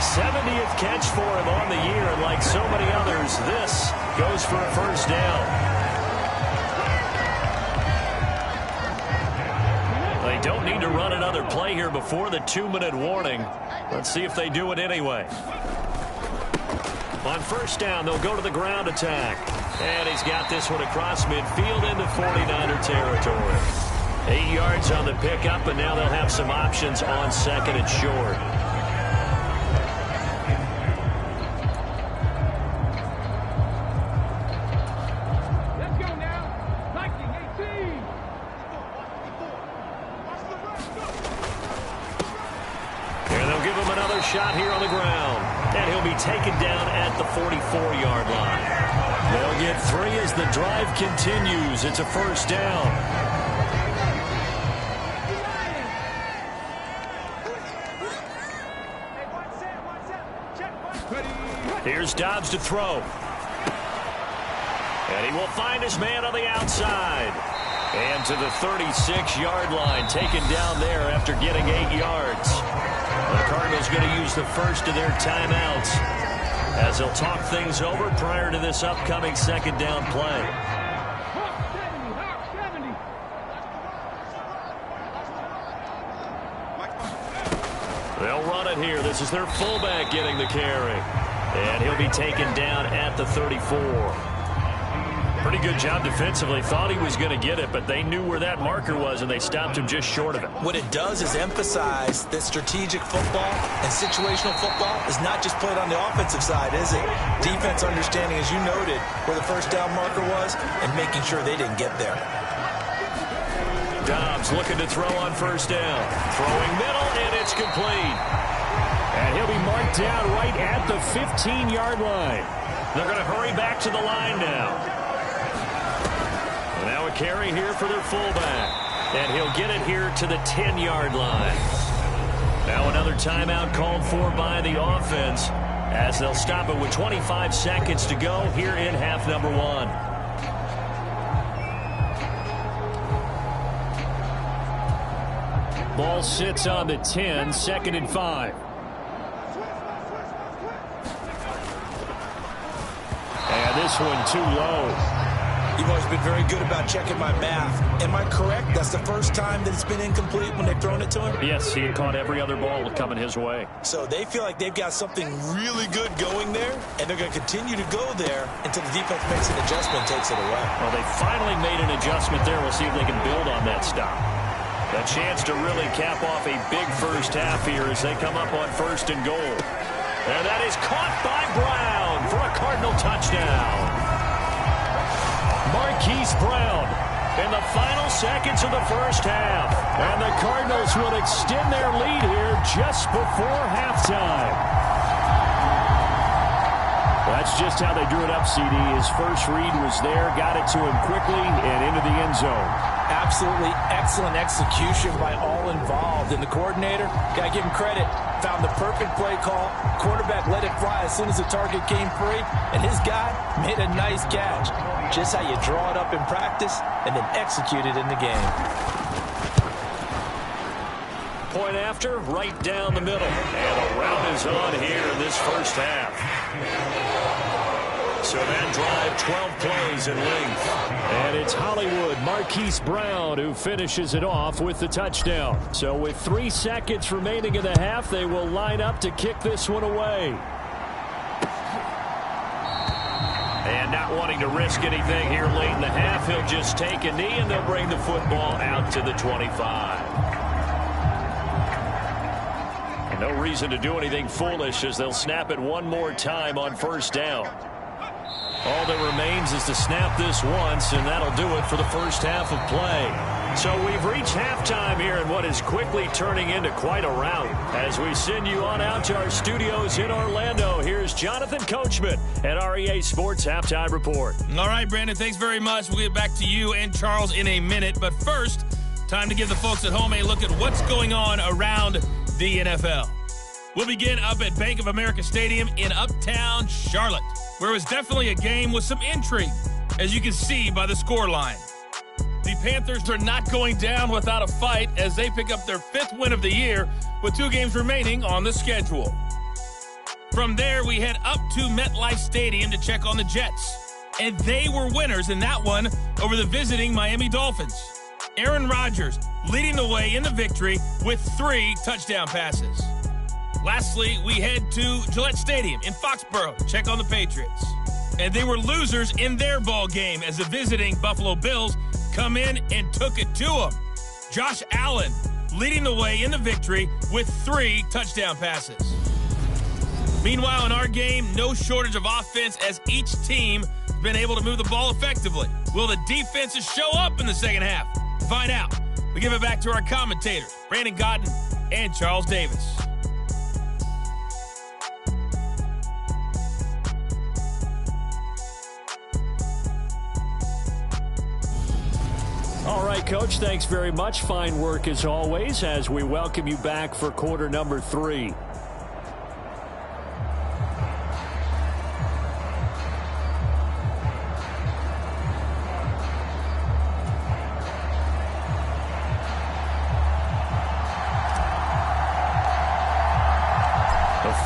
70th catch for him on the year, and like so many others, this goes for a first down. They don't need to run another play here before the 2-minute warning. Let's see if they do it anyway. On first down, they'll go to the ground attack. And he's got this one across midfield into 49er territory. 8 yards on the pickup, and now they'll have some options on second and short. Let's go now. 1918. And they'll give him another shot here on the ground. And he'll be taken down at the 44-yard line. They'll get 3 as the drive continues. It's a first down. Here's Dobbs to throw. And he will find his man on the outside. And to the 36-yard line, taken down there after getting 8 yards. The Cardinals going to use the first of their timeouts as they'll talk things over prior to this upcoming second down play. They'll run it here. This is their fullback getting the carry. And he'll be taken down at the 34. Pretty good job defensively. Thought he was going to get it, but they knew where that marker was, and they stopped him just short of it. What it does is emphasize that strategic football and situational football is not just played on the offensive side, is it? Defense understanding, as you noted, where the first down marker was and making sure they didn't get there. Dobbs looking to throw on first down. Throwing middle, and it's complete. And he'll be marked down right at the 15-yard line. They're going to hurry back to the line now. And now a carry here for their fullback. And he'll get it here to the 10-yard line. Now another timeout called for by the offense as they'll stop it with 25 seconds to go here in half number 1. Ball sits on the 10, 2nd and 5. And this one too low. You've always been very good about checking my math. Am I correct? That's the first time that it's been incomplete when they've thrown it to him? Yes, he had caught every other ball coming his way. So they feel like they've got something really good going there, and they're going to continue to go there until the defense makes an adjustment and takes it away. Well, they finally made an adjustment there. We'll see if they can build on that stop. A chance to really cap off a big first half here as they come up on first and goal. And that is caught by Brown for a Cardinal touchdown. Marquise Brown in the final seconds of the first half. And the Cardinals will extend their lead here just before halftime. That's just how they drew it up, CD. His first read was there, got it to him quickly, and into the end zone. Absolutely excellent execution by all involved. And the coordinator, got to give him credit, found the perfect play call. Quarterback let it fly as soon as the target came free, and his guy made a nice catch. Just how you draw it up in practice and then execute it in the game. Point after, right down the middle. And a round is on here in this first half. So that drive, 12 plays in length. And it's Hollywood Marquise Brown who finishes it off with the touchdown. So with 3 seconds remaining in the half, they will line up to kick this one away. And not wanting to risk anything here late in the half, he'll just take a knee and they'll bring the football out to the 25. And no reason to do anything foolish as they'll snap it one more time on first down. All that remains is to snap this once, and that'll do it for the first half of play. So we've reached halftime here in what is quickly turning into quite a rout. As we send you on out to our studios in Orlando, here's Jonathan Coachman at REA Sports Halftime Report. All right, Brandon, thanks very much. We'll get back to you and Charles in a minute. But first, time to give the folks at home a look at what's going on around the NFL. We'll begin up at Bank of America Stadium in Uptown Charlotte, where it was definitely a game with some intrigue, as you can see by the scoreline. The Panthers are not going down without a fight as they pick up their 5th win of the year with 2 games remaining on the schedule. From there, we head up to MetLife Stadium to check on the Jets, and they were winners in that one over the visiting Miami Dolphins. Aaron Rodgers leading the way in the victory with 3 touchdown passes. Lastly, we head to Gillette Stadium in Foxborough to check on the Patriots. And they were losers in their ball game as the visiting Buffalo Bills come in and took it to them. Josh Allen leading the way in the victory with 3 touchdown passes. Meanwhile, in our game, no shortage of offense as each team has been able to move the ball effectively. Will the defenses show up in the second half? To find out, we give it back to our commentators, Brandon Godden and Charles Davis. All right, Coach, thanks very much. Fine work as always as we welcome you back for quarter number 3. The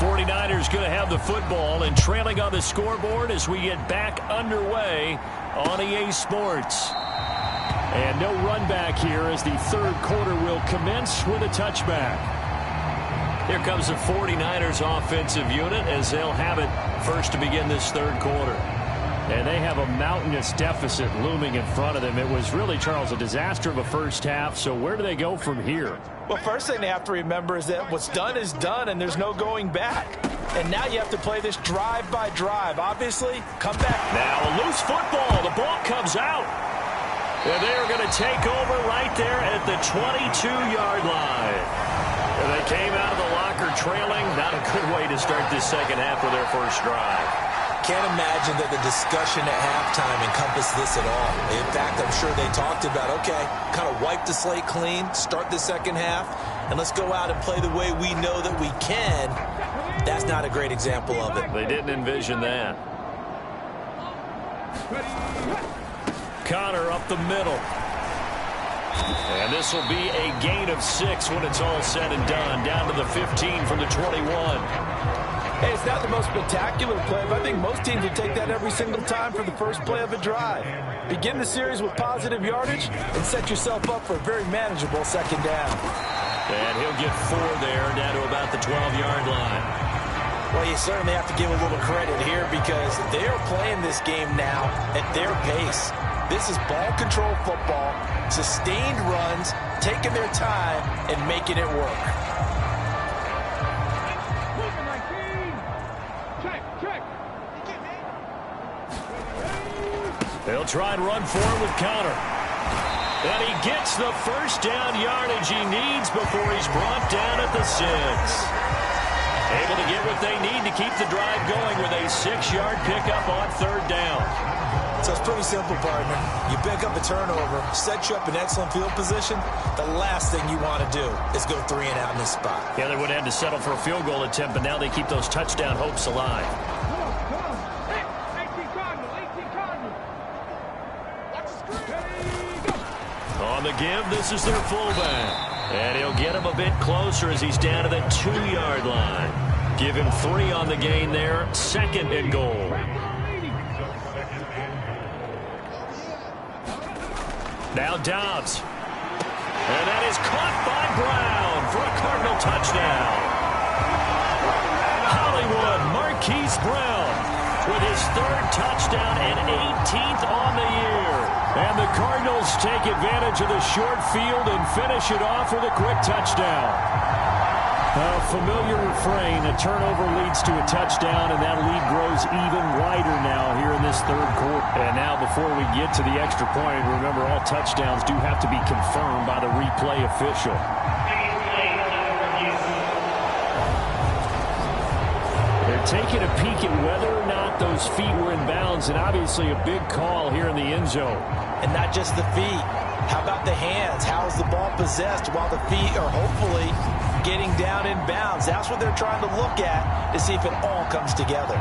49ers going to have the football and trailing on the scoreboard as we get back underway on EA Sports. And no run back here as the third quarter will commence with a touchback. Here comes the 49ers offensive unit as they'll have it first to begin this third quarter. And they have a mountainous deficit looming in front of them. It was really, Charles, a disaster of a first half. So where do they go from here? Well, first thing they have to remember is that what's done is done and there's no going back. And now you have to play this drive by drive. Obviously, come back. Now a loose football. The ball comes out. And they are going to take over right there at the 22-yard line. And they came out of the locker trailing. Not a good way to start this second half with their first drive. Can't imagine that the discussion at halftime encompassed this at all. In fact, I'm sure they talked about, okay, kind of wipe the slate clean, start the second half, and let's go out and play the way we know that we can. That's not a great example of it. They didn't envision that. Connor up the middle. And this will be a gain of 6 when it's all said and done. Down to the 15 from the 21. Hey, it's not the most spectacular play, but I think most teams will take that every single time for the first play of a drive. Begin the series with positive yardage and set yourself up for a very manageable second down. And he'll get 4 there, down to about the 12-yard line. Well, you certainly have to give a little credit here because they're playing this game now at their pace. This is ball control football, sustained runs, taking their time, and making it work. They'll try and run for it with Connor. And he gets the first down yardage he needs before he's brought down at the 6. Able to get what they need to keep the drive going with a 6-yard pickup on third down. So it's pretty simple, partner. You pick up a turnover, set you up in excellent field position. The last thing you want to do is go 3 and out in this spot. Yeah, they would have had to settle for a field goal attempt, but now they keep those touchdown hopes alive. On the give, this is their fullback. And he'll get him a bit closer as he's down to the 2-yard line. Give him 3 on the gain there. 2nd and goal. Now Dobbs. And that is caught by Brown for a Cardinal touchdown. Hollywood Marquise Brown with his 3rd touchdown and 18th on the year. And the Cardinals take advantage of the short field and finish it off with a quick touchdown. A familiar refrain, a turnover leads to a touchdown, and that lead grows even wider now here in this third quarter. And now before we get to the extra point, remember all touchdowns do have to be confirmed by the replay official. They're taking a peek at whether or not those feet were in bounds, and obviously a big call here in the end zone. And not just the feet. How about the hands? How is the ball possessed while the feet are hopefully getting down in bounds? That's what they're trying to look at to see if it all comes together.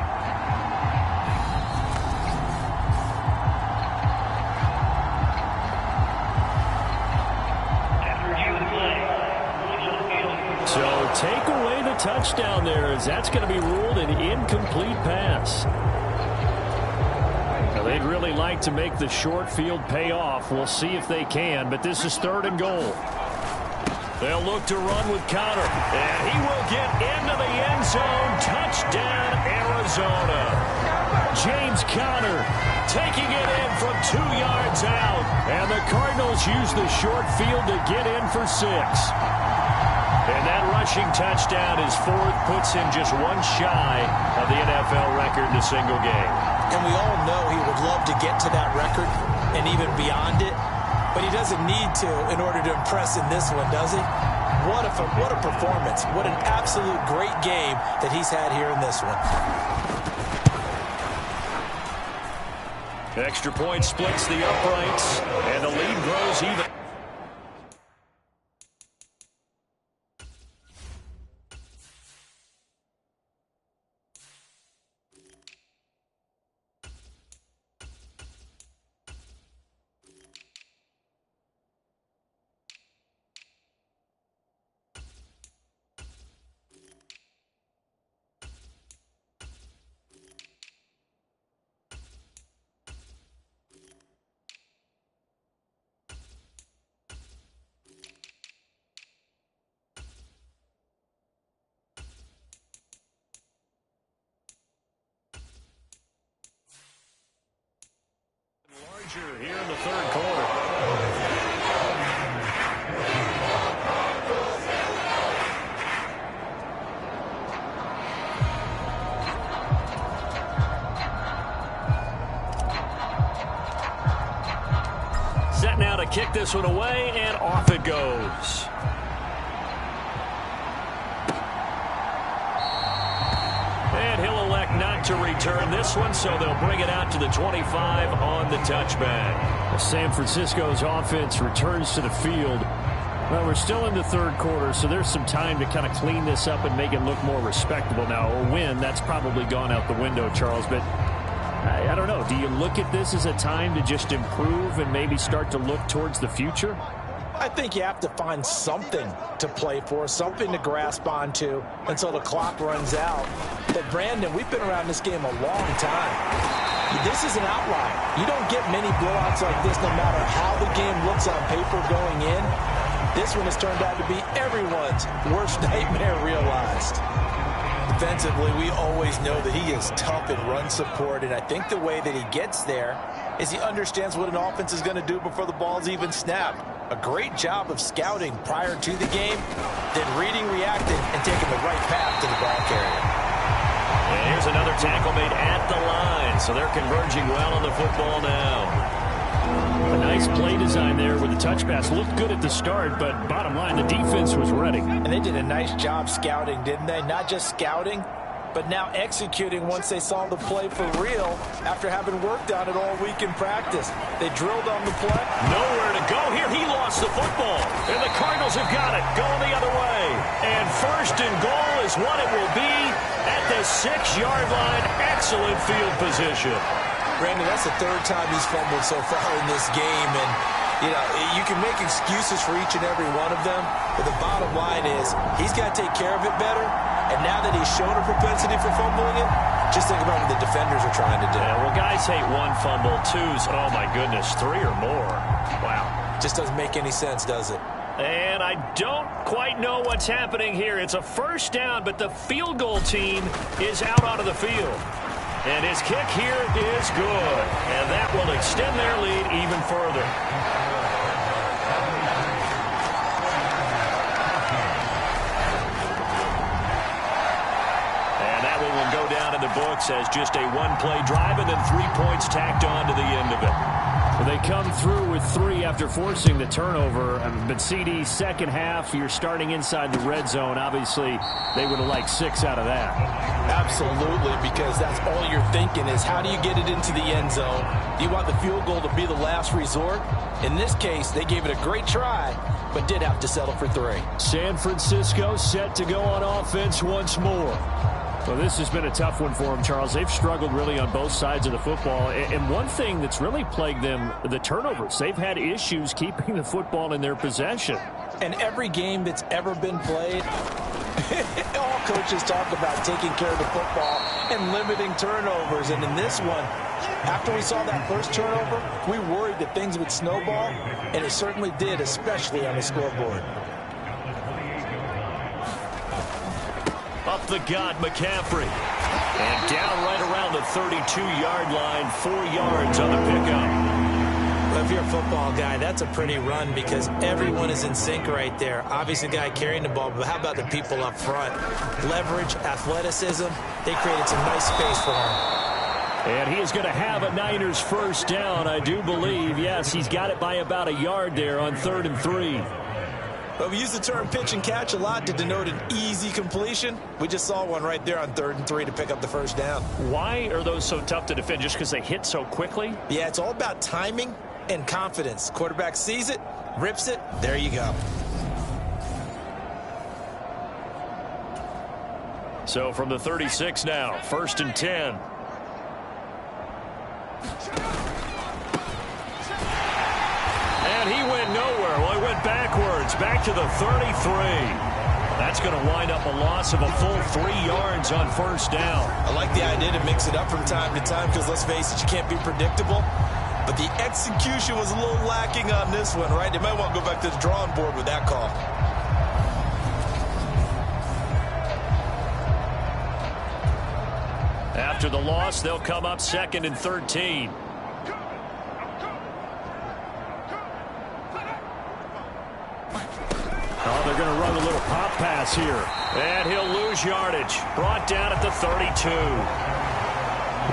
So take away the touchdown there as that's going to be ruled an incomplete pass. Now, they'd really like to make the short field pay off. We'll see if they can, but this is 3rd and goal. They'll look to run with Conner. And he will get into the end zone. Touchdown, Arizona. James Conner taking it in from 2 yards out. And the Cardinals use the short field to get in for 6. And that rushing touchdown, his 4th, puts him just 1 shy of the NFL record in a single game. And we all know he would love to get to that record and even beyond it. But he doesn't need to in order to impress in this one, does he? What a performance. What an absolute great game that he's had here in this one. Extra point splits the uprights, and the lead grows even. Here in the 3rd quarter. Set now to kick this one away, and off it goes. And he'll elect not to return this one, so they'll bring it out to the 25 on the touchback. San Francisco's offense returns to the field. Well, we're still in the 3rd quarter, so there's some time to kind of clean this up and make it look more respectable. Now, a win, that's probably gone out the window, Charles, but I don't know. Do you look at this as a time to just improve and maybe start to look towards the future? I think you have to find something to play for, something to grasp onto until the clock runs out. But, Brandon, we've been around this game a long time. This is an outlier. You don't get many blowouts like this no matter how the game looks on paper going in. This one has turned out to be everyone's worst nightmare realized. Defensively, we always know that he is tough in run support, and I think the way that he gets there is he understands what an offense is going to do before the ball's even snapped. A great job of scouting prior to the game, then reading, reacting, and taking the right path to the ball carrier. And here's another tackle made at the line, so they're converging well on the football now. A nice play design there with the touch pass. Looked good at the start, but bottom line, the defense was ready. And they did a nice job scouting, didn't they? Not just scouting, but now executing once they saw the play for real after having worked on it all week in practice. They drilled on the play. Nowhere to go here. He lost the football. And the Cardinals have got it. Going the other way. And 1st and goal is what it will be at the 6-yard line. Excellent field position. Brandon, that's the 3rd time he's fumbled so far in this game. And, you know, you can make excuses for each and every one of them. But the bottom line is he's got to take care of it better. And now that he's shown a propensity for fumbling it, just think about what the defenders are trying to do. Yeah, well, guys hate 1 fumble, 2's, oh my goodness, 3 or more. Wow. Just doesn't make any sense, does it? And I don't quite know what's happening here. It's a 1st down, but the field goal team is out onto the field. And his kick here is good. And that will extend their lead even further. Will go down in the books as just a 1-play drive and then 3 points tacked on to the end of it. Well, they come through with 3 after forcing the turnover. But CD, 2nd half, you're starting inside the red zone. Obviously, they would have liked 6 out of that. Absolutely, because that's all you're thinking is how do you get it into the end zone? Do you want the field goal to be the last resort? In this case, they gave it a great try, but did have to settle for 3. San Francisco set to go on offense once more. Well, this has been a tough one for them, Charles. They've struggled really on both sides of the football. And one thing that's really plagued them, the turnovers. They've had issues keeping the football in their possession. And every game that's ever been played, all coaches talk about taking care of the football and limiting turnovers. And in this one, after we saw that first turnover, we worried that things would snowball, and it certainly did, especially on the scoreboard. Up the gut, McCaffrey. And down right around the 32-yard line, 4 yards on the pickup. Well, if you're a football guy, that's a pretty run because everyone is in sync right there. Obviously, the guy carrying the ball, but how about the people up front? Leverage, athleticism, they created some nice space for him. And he is going to have a Niners first down, I do believe. Yes, he's got it by about a yard there on 3rd and 3. But we use the term pitch and catch a lot to denote an easy completion. We just saw one right there on 3rd and 3 to pick up the first down. Why are those so tough to defend? Just because they hit so quickly? Yeah, it's all about timing and confidence. Quarterback sees it, rips it, there you go. So from the 36 now, 1st and 10. And he went nowhere. Well, he went backwards, back to the 33. That's going to wind up a loss of a full 3 yards on 1st down. I like the idea to mix it up from time to time because, let's face it, you can't be predictable. But the execution was a little lacking on this one, right? They might want to go back to the drawing board with that call. After the loss, they'll come up 2nd and 13. Oh, they're going to run a little pop pass here. And he'll lose yardage. Brought down at the 32.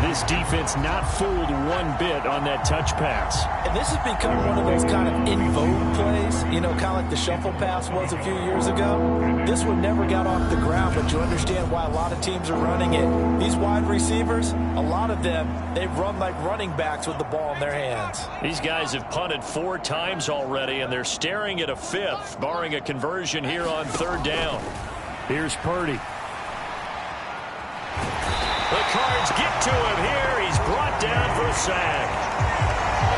This defense not fooled one bit on that touch pass. And this has become one of those kind of in vogue plays, you know, kind of like the shuffle pass was a few years ago. This one never got off the ground, but you understand why a lot of teams are running it. These wide receivers, a lot of them, they run like running backs with the ball in their hands. These guys have punted 4 times already, and they're staring at a 5th, barring a conversion here on 3rd down. Here's Purdy. The Cards get to him here. He's brought down for a sack.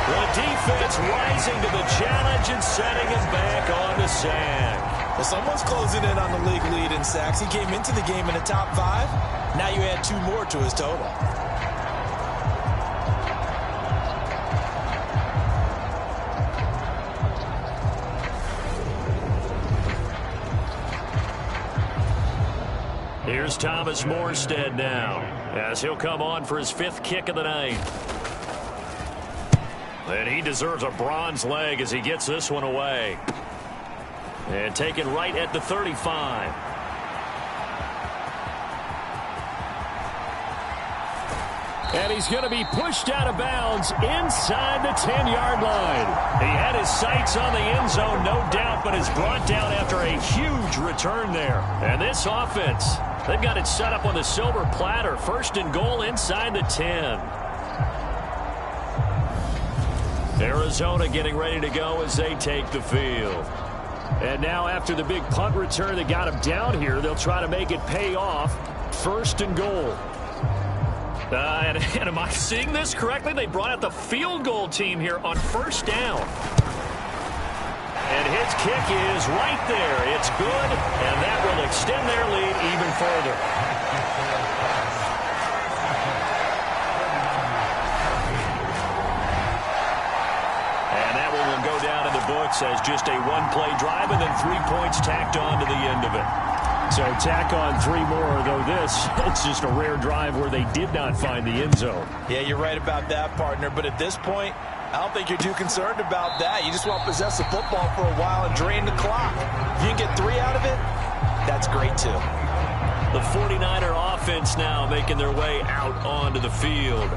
The defense rising to the challenge and setting him back on the sack. Well, someone's closing in on the league lead in sacks. He came into the game in the top 5. Now you add 2 more to his total. Here's Thomas Morstead now, as he'll come on for his 5th kick of the night. And he deserves a bronze leg as he gets this one away. And taken right at the 35. And he's going to be pushed out of bounds inside the 10-yard line. He had his sights on the end zone, no doubt, but is brought down after a huge return there. And this offense, they've got it set up on the silver platter. 1st and goal inside the 10. Arizona getting ready to go as they take the field. And now after the big punt return that got him down here, they'll try to make it pay off. 1st and goal. And am I seeing this correctly? They brought out the field goal team here on 1st down. And his kick is right there. It's good, and that will extend their lead even further. And that one will go down in the books as just a 1-play drive and then 3 points tacked on to the end of it. So tack on 3 more, though this, it's just a rare drive where they did not find the end zone. Yeah, you're right about that, partner. But at this point, I don't think you're too concerned about that. You just want to possess the football for a while and drain the clock. If you can get 3 out of it, that's great, too. The 49er offense now making their way out onto the field.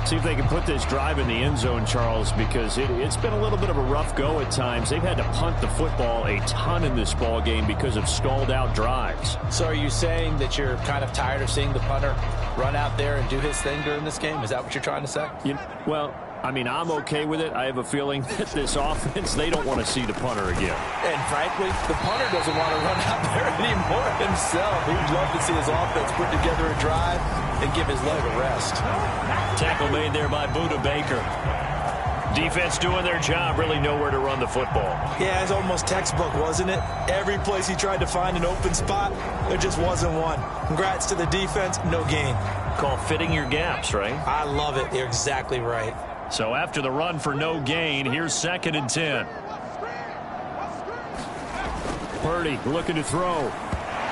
See if they can put this drive in the end zone, Charles, because it's been a little bit of a rough go at times. They've had to punt the football a ton in this ball game because of stalled-out drives. So are you saying that you're kind of tired of seeing the punter run out there and do his thing during this game? Is that what you're trying to say? Well, I mean, I'm okay with it. I have a feeling that this offense, they don't want to see the punter again. And frankly, the punter doesn't want to run out there anymore himself. He'd love to see his offense put together a drive and give his leg a rest. Tackle made there by Buda Baker. Defense doing their job, really nowhere to run the football. Yeah, it's almost textbook, wasn't it? Every place he tried to find an open spot, there just wasn't one. Congrats to the defense, no gain. Call fitting your gaps, right? I love it. You're exactly right. So after the run for no gain, here's 2nd and 10. Purdy looking to throw.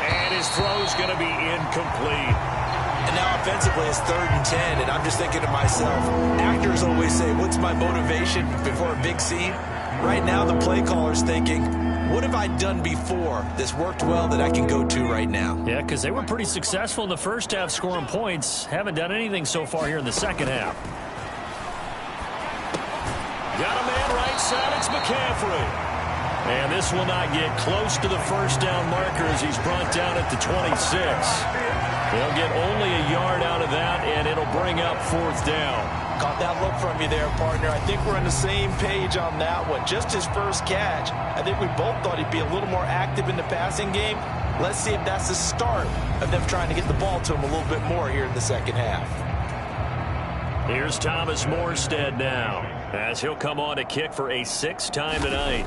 And his throw's going to be incomplete. And now offensively it's 3rd and 10, and I'm just thinking to myself, actors always say, what's my motivation before a big scene? Right now the play caller's thinking, what have I done before that's worked well that I can go to right now? Yeah, because they were pretty successful in the first half scoring points. Haven't done anything so far here in the second half. Got a man right side. It's McCaffrey. And this will not get close to the first down marker as he's brought down at the 26. They'll get only a yard out of that, and it'll bring up 4th down. Caught that look from you there, partner. I think we're on the same page on that one. Just his first catch. I think we both thought he'd be a little more active in the passing game. Let's see if that's the start of them trying to get the ball to him a little bit more here in the second half. Here's Thomas Morstead now, as he'll come on to kick for a 6th time tonight.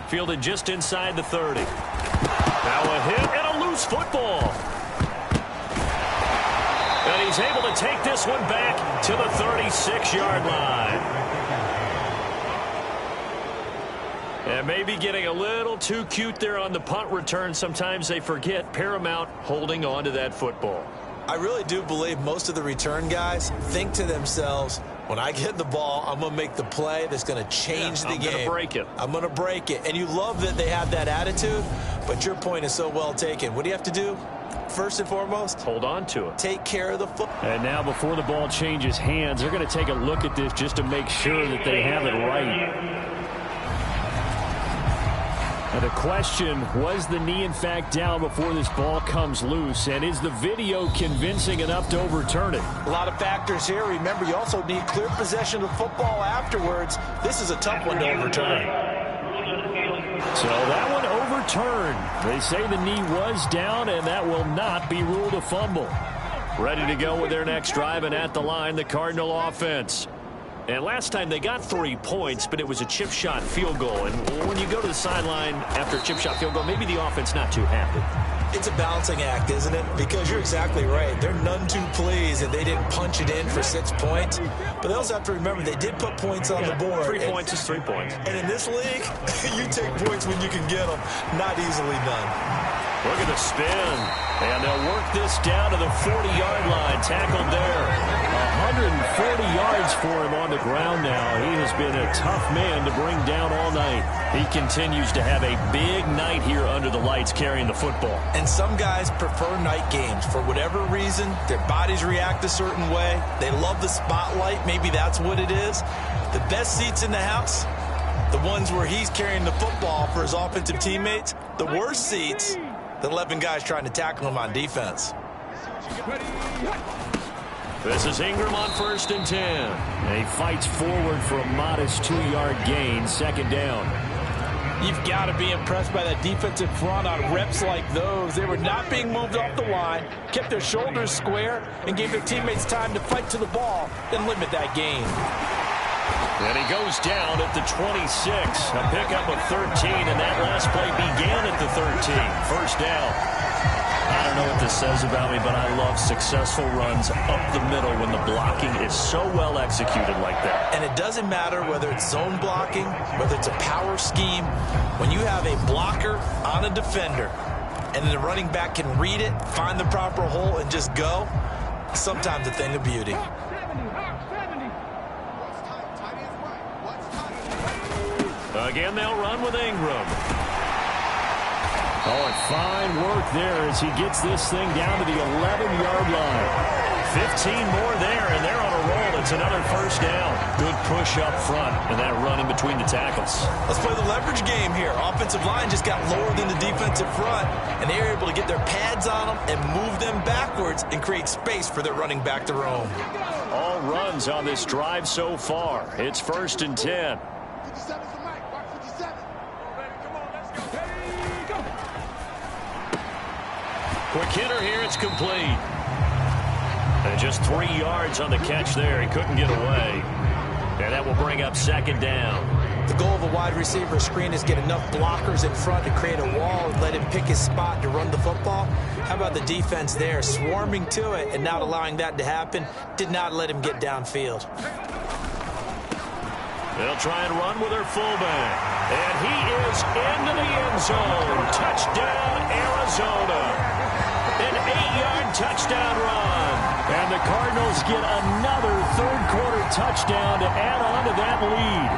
Fielded just inside the 30. Now a hit and a loose football. And he's able to take this one back to the 36-yard line. And maybe getting a little too cute there on the punt return. Sometimes they forget paramount holding on to that football. I really do believe most of the return guys think to themselves, when I get the ball, I'm going to make the play that's going to change the game. I'm going to break it. I'm going to break it. And you love that they have that attitude, but your point is so well taken. What do you have to do? First and foremost, hold on to it. Take care of the football. And now before the ball changes hands, they're going to take a look at this just to make sure that they have it right. And the question, was the knee in fact down before this ball comes loose? And is the video convincing enough to overturn it? A lot of factors here. Remember, you also need clear possession of the football afterwards. This is a tough one to overturn. So that one overturned. They say the knee was down, and that will not be ruled a fumble. Ready to go with their next drive, and at the line, the Cardinal offense. And last time they got 3 points, but it was a chip shot field goal. And when you go to the sideline after a chip shot field goal, maybe the offense not too happy. It's a balancing act, isn't it? Because you're exactly right. They're none too pleased that they didn't punch it in for 6 points. But they also have to remember they did put points on the board. 3 points is 3 points. And in this league, you take points when you can get them. Not easily done. Look at the spin. And they'll work this down to the 40-yard line. Tackled there. 140 yards for him on the ground now. He has been a tough man to bring down all night. He continues to have a big night here under the lights carrying the football. And some guys prefer night games. For whatever reason, their bodies react a certain way. They love the spotlight. Maybe that's what it is. The best seats in the house, the ones where he's carrying the football for his offensive teammates. The worst seats, the 11 guys trying to tackle him on defense. This is Ingram on 1st and 10. And he fights forward for a modest 2-yard gain, 2nd down. You've got to be impressed by that defensive front on reps like those. They were not being moved off the line, kept their shoulders square, and gave their teammates time to fight to the ball and limit that gain. And he goes down at the 26. A pickup of 13, and that last play began at the 13. 1st down. I don't know what this says about me, but I love successful runs up the middle when the blocking is so well executed like that. And it doesn't matter whether it's zone blocking, whether it's a power scheme. When you have a blocker on a defender and the running back can read it, find the proper hole, and just go, sometimes a thing of beauty. Again, they'll run with Ingram. Oh, and fine work there as he gets this thing down to the 11-yard line. 15 more there, and they're on a roll. It's another 1st down. Good push up front, and that run in between the tackles. Let's play the leverage game here. Offensive line just got lower than the defensive front, and they were able to get their pads on them and move them backwards and create space for their running back to roam. All runs on this drive so far. It's 1st and 10. Quick hitter here, it's complete. And just 3 yards on the catch there. He couldn't get away. And that will bring up 2nd down. The goal of a wide receiver screen is get enough blockers in front to create a wall and let him pick his spot to run the football. How about the defense there, swarming to it and not allowing that to happen? Did not let him get downfield. They'll try and run with their fullback. And he is into the end zone. Touchdown, Arizona. An 8-yard touchdown run. And the Cardinals get another third-quarter touchdown to add on to that lead.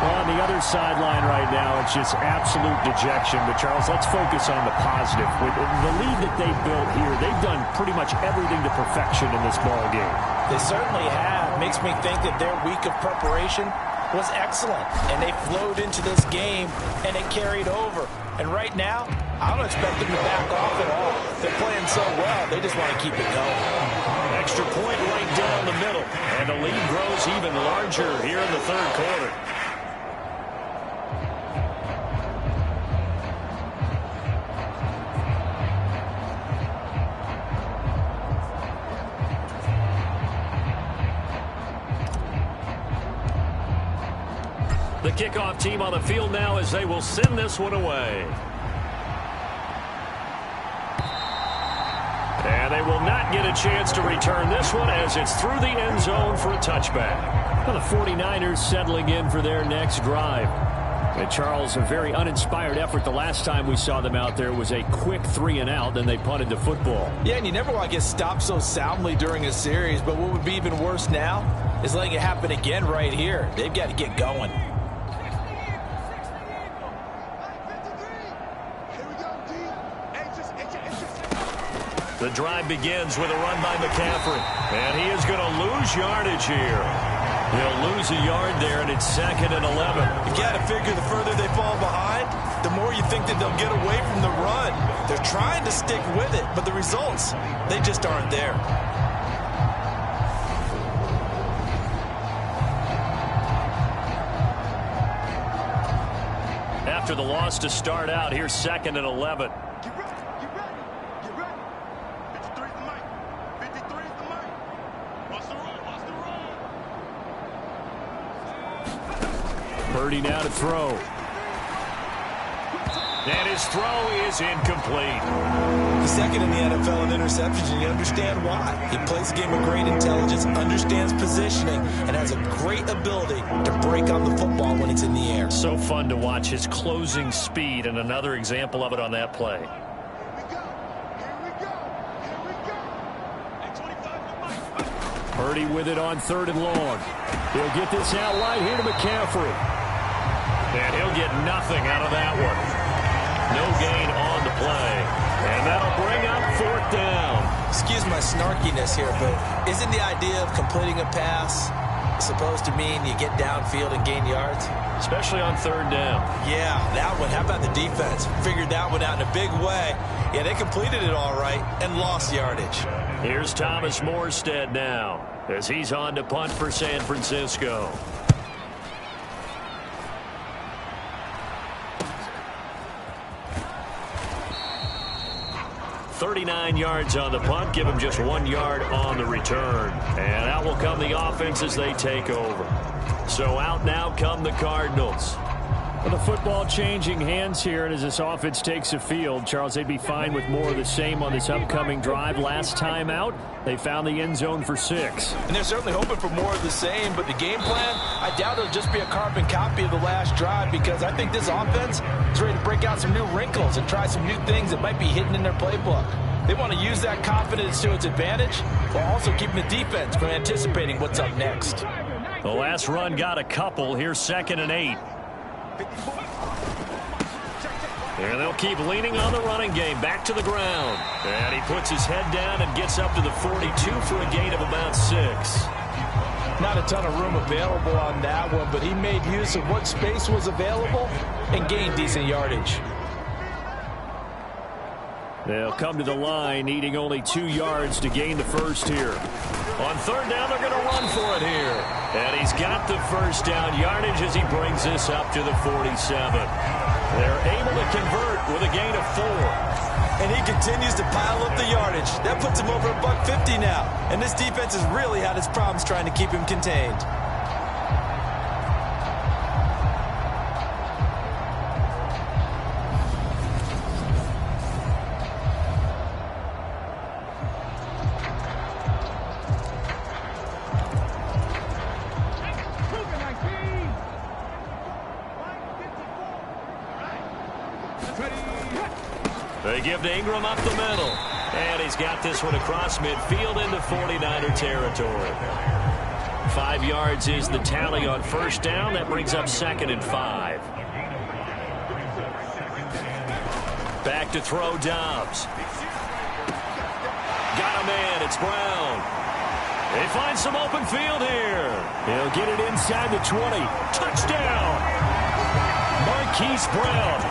Well, on the other sideline right now, it's just absolute dejection. But, Charles, let's focus on the positive. With the lead that they've built here, they've done pretty much everything to perfection in this ball game. They certainly have. Makes me think that their week of preparation was excellent. And they flowed into this game, and it carried over. And right now, I don't expect them to back off at all. They're playing so well, they just want to keep it going. Extra point right down the middle. And the lead grows even larger here in the third quarter. The kickoff team on the field now as they will send this one away. And they will not get a chance to return this one as it's through the end zone for a touchback. Well, the 49ers settling in for their next drive. And Charles, a very uninspired effort the last time we saw them out there was a quick 3-and-out, then they punted the football. Yeah, and you never want to get stopped so soundly during a series, but what would be even worse now is letting it happen again right here. They've got to get going. The drive begins with a run by McCaffrey. And he is going to lose yardage here. He'll lose a yard there, and it's 2nd and 11. You got to figure the further they fall behind, the more you think that they'll get away from the run. They're trying to stick with it, but the results, they just aren't there. After the loss to start out, here's 2nd and 11. Purdy now to throw. And his throw is incomplete. The second in the NFL in interceptions, and you understand why. He plays a game of great intelligence, understands positioning, and has a great ability to break on the football when it's in the air. So fun to watch his closing speed, and another example of it on that play. Purdy with it on 3rd and long. He'll get this out wide here to McCaffrey. And he'll get nothing out of that one. No gain on the play. And that'll bring up 4th down. Excuse my snarkiness here, but isn't the idea of completing a pass supposed to mean you get downfield and gain yards? Especially on 3rd down. Yeah, that one. How about the defense? Figured that one out in a big way. Yeah, they completed it all right and lost yardage. Here's Thomas Morstead now as he's on to punt for San Francisco. 39 yards on the punt. Give him just 1 yard on the return. And out will come the offense as they take over. So out now come the Cardinals. Well, the football changing hands here, and as this offense takes the field, Charles, they'd be fine with more of the same on this upcoming drive. Last time out, they found the end zone for 6. And they're certainly hoping for more of the same, but the game plan, I doubt it'll just be a carbon copy of the last drive, because I think this offense is ready to break out some new wrinkles and try some new things that might be hidden in their playbook. They want to use that confidence to its advantage while also keeping the defense from anticipating what's up next. The last run got a couple. Here's 2nd and 8. And they'll keep leaning on the running game. Back to the ground. And he puts his head down and gets up to the 42 for a gain of about 6. Not a ton of room available on that one, but he made use of what space was available and gained decent yardage. They'll come to the line, needing only 2 yards to gain the first here. On 3rd down, they're going to run for it here. And he's got the first down yardage as he brings this up to the 47. They're able to convert with a gain of 4. And he continues to pile up the yardage. That puts him over $150 now. And this defense has really had its problems trying to keep him contained. They give to Ingram up the middle. And he's got this one across midfield into 49er territory. 5 yards is the tally on first down. That brings up 2nd and 5. Back to throw Dobbs. Got a man. It's Brown. They find some open field here. He'll get it inside the 20. Touchdown. Marquise Brown.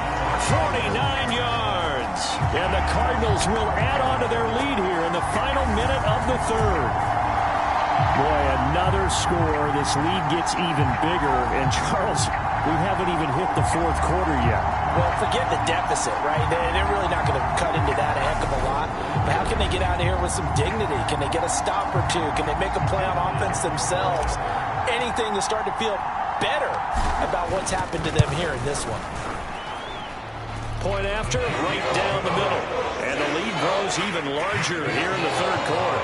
49 yards. And the Cardinals will add on to their lead here in the final minute of the third. Boy, another score. This lead gets even bigger. And Charles, we haven't even hit the fourth quarter yet. Well, forget the deficit, right? They're really not going to cut into that a heck of a lot. But how can they get out of here with some dignity? Can they get a stop or two? Can they make a play on offense themselves? Anything to start to feel better about what's happened to them here in this one. Point after, right down the middle. And the lead grows even larger here in the third quarter.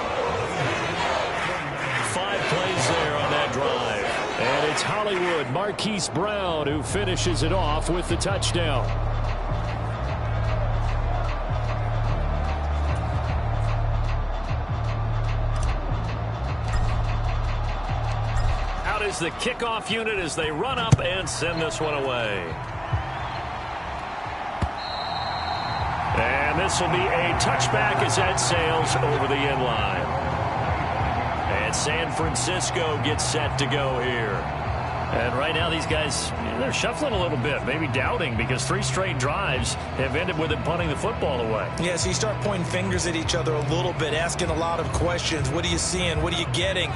5 plays there on that drive. And it's Hollywood Marquise Brown who finishes it off with the touchdown. Out is the kickoff unit as they run up and send this one away. And this will be a touchback as that sails over the end line. And San Francisco gets set to go here. And right now these guys, they're shuffling a little bit, maybe doubting, because 3 straight drives have ended with them punting the football away. Yeah, so you start pointing fingers at each other a little bit, asking a lot of questions. What are you seeing? What are you getting?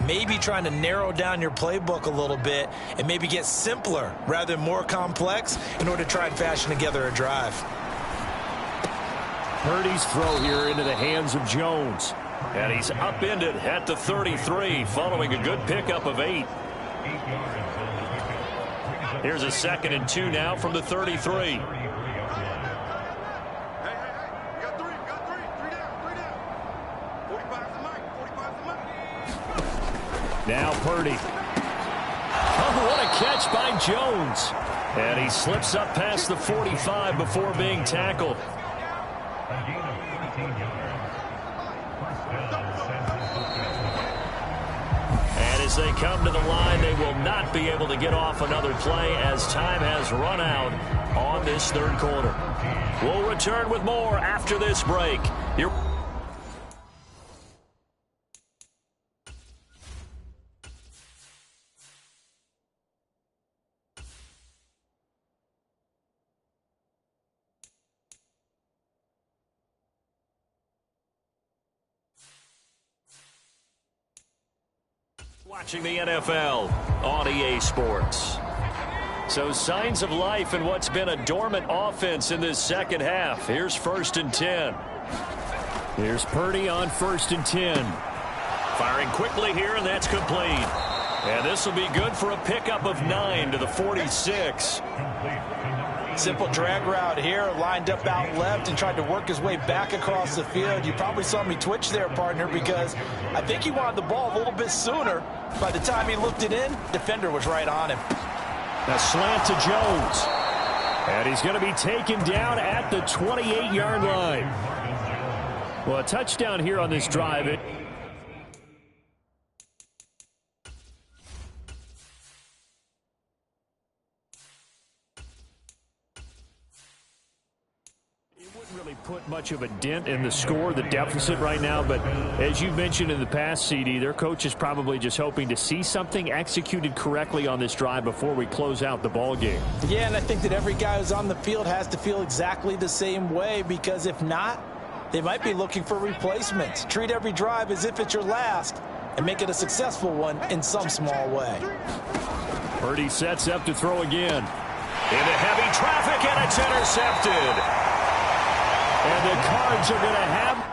Maybe trying to narrow down your playbook a little bit and maybe get simpler rather than more complex in order to try and fashion together a drive. Purdy's throw here into the hands of Jones. And he's upended at the 33 following a good pickup of 8. Here's a 2nd and 2 now from the 33. Now Purdy. Oh, what a catch by Jones. And he slips up past the 45 before being tackled. And as they come to the line, they will not be able to get off another play as time has run out on this third quarter. We'll return with more after this break. Watching the NFL on EA Sports. So signs of life in what's been a dormant offense in this second half. Here's 1st and 10. Here's Purdy on 1st and 10. Firing quickly here, and that's complete. And this will be good for a pickup of 9 to the 46. Simple drag route here, lined up out left and tried to work his way back across the field. You probably saw me twitch there, partner, because I think he wanted the ball a little bit sooner. By the time he looked it in, defender was right on him. A slant to Jones. And he's going to be taken down at the 28-yard line. Well, a touchdown here on this drive. It wouldn't really put much of a dent in the score, the deficit right now, but as you mentioned in the past, CD, their coach is probably just hoping to see something executed correctly on this drive before we close out the ball game. Yeah, and I think that every guy who's on the field has to feel exactly the same way, because if not, they might be looking for replacements. Treat every drive as if it's your last and make it a successful one in some small way. Purdy sets up to throw again. Into heavy traffic, and it's intercepted. And the Cards are going to have...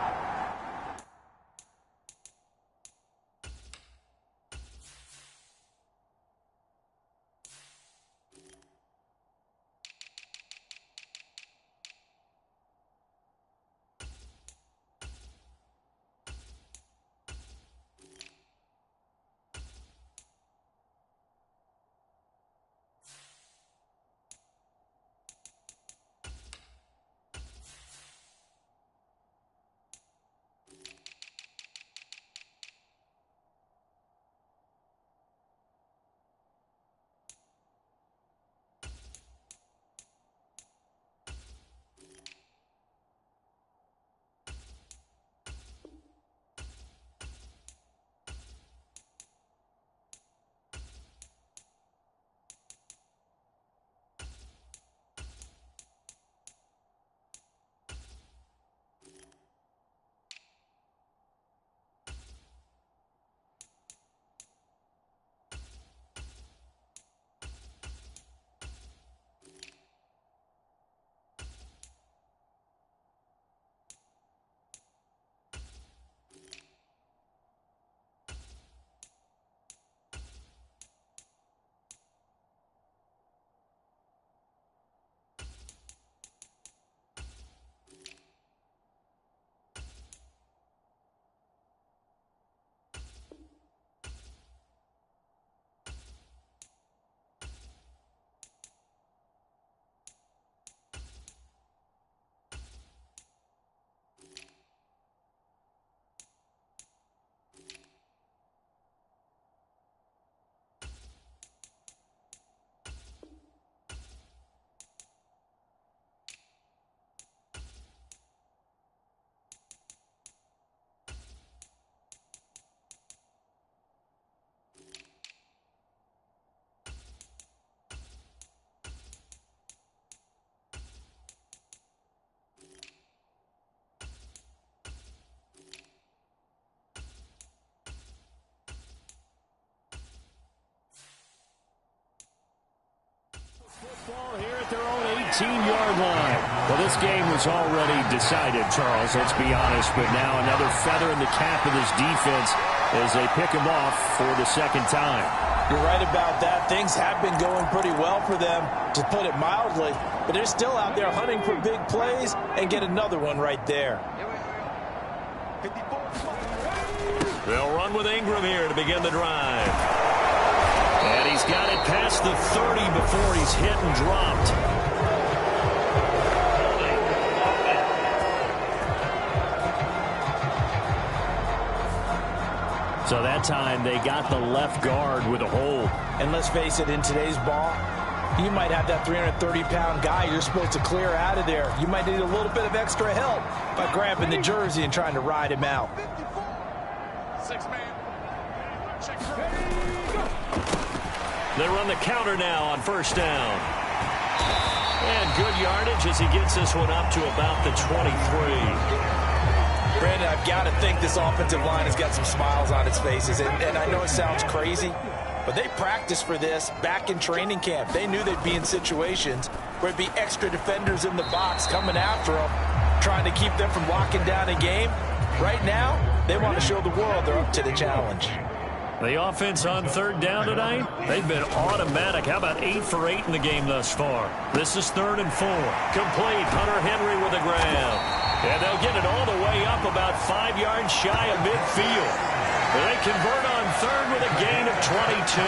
19-yard line. Well, this game was already decided, Charles, let's be honest. But now another feather in the cap of this defense as they pick him off for the second time. You're right about that. Things have been going pretty well for them, to put it mildly. But they're still out there hunting for big plays and get another one right there. They'll run with Ingram here to begin the drive. And he's got it past the 30 before he's hit and dropped. So that time they got the left guard with a hold. And let's face it, in today's ball, you might have that 330-pound guy you're supposed to clear out of there. You might need a little bit of extra help by grabbing the jersey and trying to ride him out. They run the counter now on first down. And good yardage as he gets this one up to about the 23. Brandon, I've got to think this offensive line has got some smiles on its faces. And I know it sounds crazy, but they practiced for this back in training camp. They knew they'd be in situations where it'd be extra defenders in the box coming after them, trying to keep them from locking down a game. Right now, they want to show the world they're up to the challenge. The offense on third down tonight, they've been automatic. How about 8 for 8 in the game thus far? This is 3rd and 4. Complete. Hunter Henry with the grab. And they'll get it all the way up about 5 yards shy of midfield. They convert on third with a gain of 22.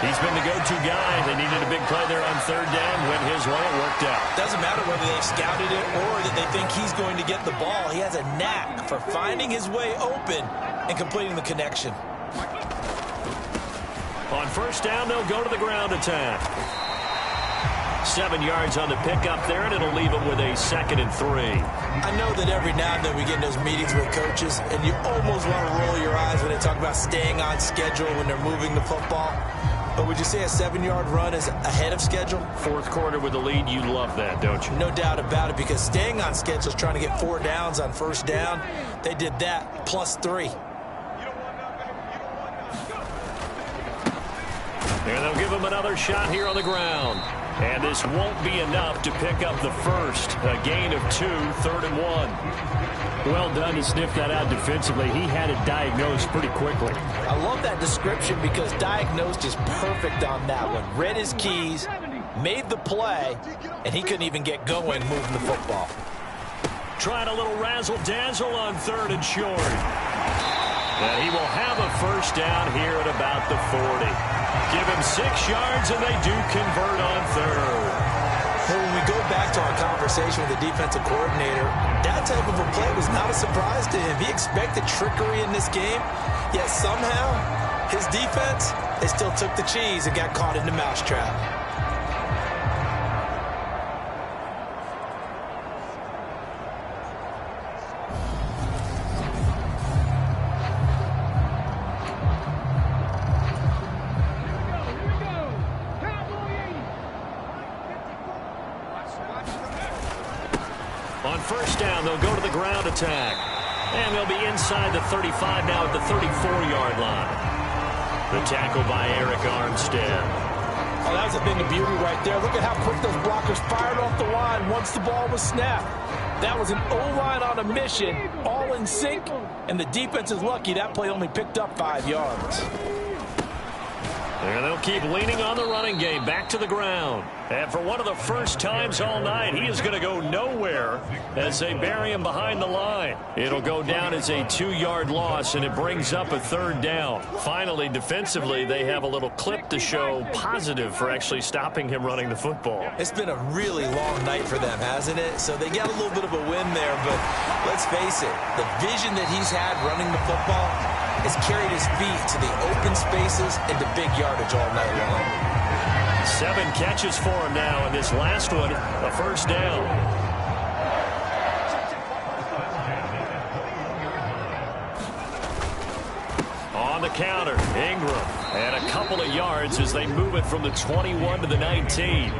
He's been the go-to guy. They needed a big play there on third down. Went his way. It worked out. Doesn't matter whether they've scouted it or that they think he's going to get the ball. He has a knack for finding his way open and completing the connection. On first down, they'll go to the ground attack. 7 yards on the pickup there, and it'll leave them with a 2nd and 3. I know that every now and then we get in those meetings with coaches, and you almost want to roll your eyes when they talk about staying on schedule when they're moving the football. But would you say a 7-yard run is ahead of schedule? 4th quarter with the lead, you love that, don't you? No doubt about it, because staying on schedule is trying to get 4 downs on first down. They did that, plus 3. And they'll give him another shot here on the ground. And this won't be enough to pick up the first. A gain of 2, 3rd and 1. Well done to sniff that out defensively. He had it diagnosed pretty quickly. I love that description because diagnosed is perfect on that one. Read his keys, made the play, and he couldn't even get going moving the football. Trying a little razzle-dazzle on 3rd and short. And he will have a first down here at about the 40. Give him 6 yards, and they do convert on 3rd. Well, when we go back to our conversation with the defensive coordinator, that type of a play was not a surprise to him. He expected trickery in this game, yet somehow his defense, they still took the cheese and got caught in the mousetrap. On first down, they'll go to the ground attack. And they'll be inside the 35 now at the 34-yard line. The tackle by Eric Armstead. Oh, that was a thing of beauty right there. Look at how quick those blockers fired off the line once the ball was snapped. That was an O-line on a mission, all in sync, and the defense is lucky that play only picked up 5 yards. And they'll keep leaning on the running game, back to the ground. And for one of the first times all night, he is going to go nowhere as they bury him behind the line. It'll go down as a 2-yard loss, and it brings up a 3rd down. Finally, defensively, they have a little clip to show positive for actually stopping him running the football. It's been a really long night for them, hasn't it? So they got a little bit of a win there, but let's face it, the vision that he's had running the football has carried his feet to the open spaces and the big yardage all night long. 7 catches for him now, and this last one, a first down. On the counter, Ingram. And a couple of yards as they move it from the 21 to the 19.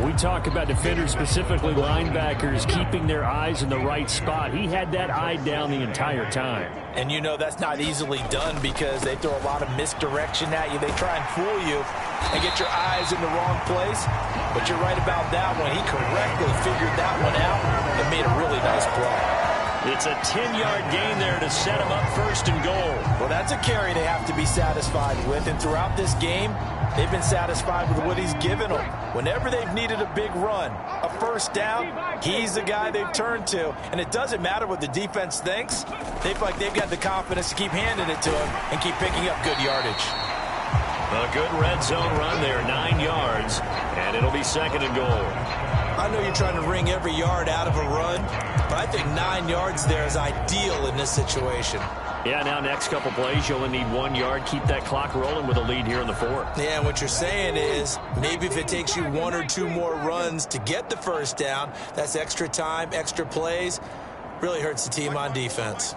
We talk about defenders, specifically linebackers, keeping their eyes in the right spot. He had that eye down the entire time. And you know that's not easily done because they throw a lot of misdirection at you. They try and fool you and get your eyes in the wrong place. But you're right about that one. He correctly figured that one out and made a really nice play. It's a 10-yard gain there to set him up first and goal. Well, that's a carry they have to be satisfied with. And throughout this game, they've been satisfied with what he's given them. Whenever they've needed a big run, a first down, he's the guy they've turned to. And it doesn't matter what the defense thinks. They feel like they've got the confidence to keep handing it to him and keep picking up good yardage. A good red zone run there, 9 yards, and it'll be second and goal. I know you're trying to wring every yard out of a run, but I think 9 yards there is ideal in this situation. Yeah, now next couple plays, you only need 1 yard. Keep that clock rolling with a lead here in the fourth. Yeah, and what you're saying is maybe if it takes you 1 or 2 more runs to get the first down, that's extra time, extra plays. Really hurts the team on defense.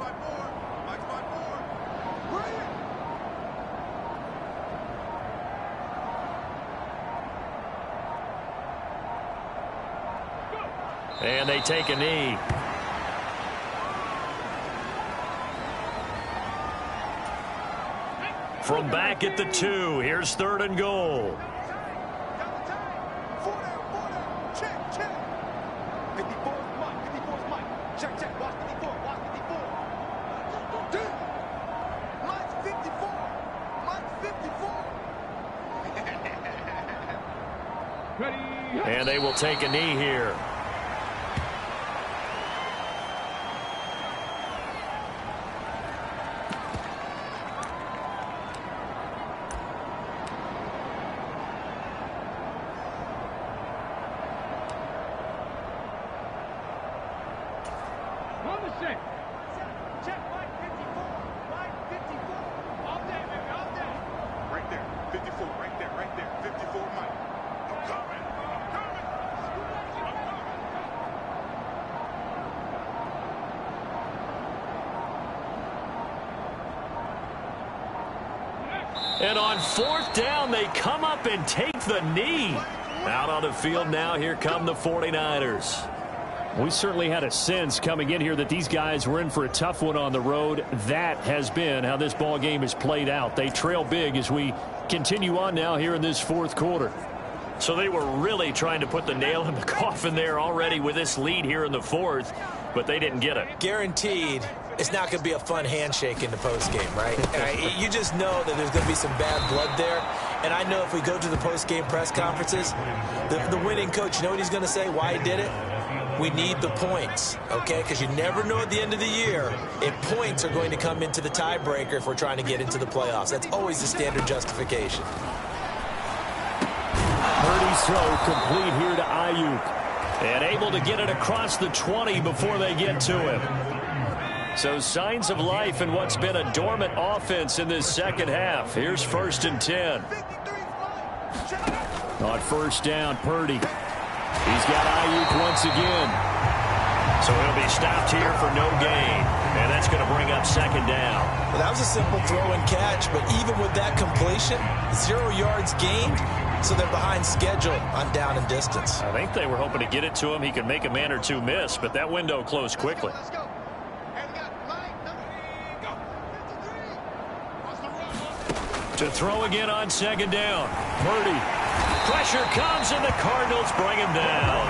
And they take a knee. From back at the 2, here's third and goal. And they will take a knee here. And on fourth down, they come up and take the knee. Out on the field now, here come the 49ers. We certainly had a sense coming in here that these guys were in for a tough one on the road. That has been how this ball game has played out. They trail big as we continue on now here in this fourth quarter. So they were really trying to put the nail in the coffin there already with this lead here in the fourth, but they didn't get it. Guaranteed it's not going to be a fun handshake in the postgame, right? You just know that there's going to be some bad blood there. And I know if we go to the postgame press conferences, the winning coach, you know what he's going to say, why he did it? We need the points, okay? Because you never know at the end of the year if points are going to come into the tiebreaker if we're trying to get into the playoffs. That's always the standard justification. Purdy's throw complete here to Ayuk. And able to get it across the 20 before they get to him. So signs of life in what's been a dormant offense in this second half. Here's first and 10. On first down, Purdy. He's got Ayuk once again. So he'll be stopped here for no gain. And that's going to bring up second down. Well, that was a simple throw and catch, but even with that completion, 0 yards gained, so they're behind schedule on down and distance. I think they were hoping to get it to him. He could make a man or two miss, but that window closed quickly. To throw again on second down. Purdy. Pressure comes, and the Cardinals bring him down.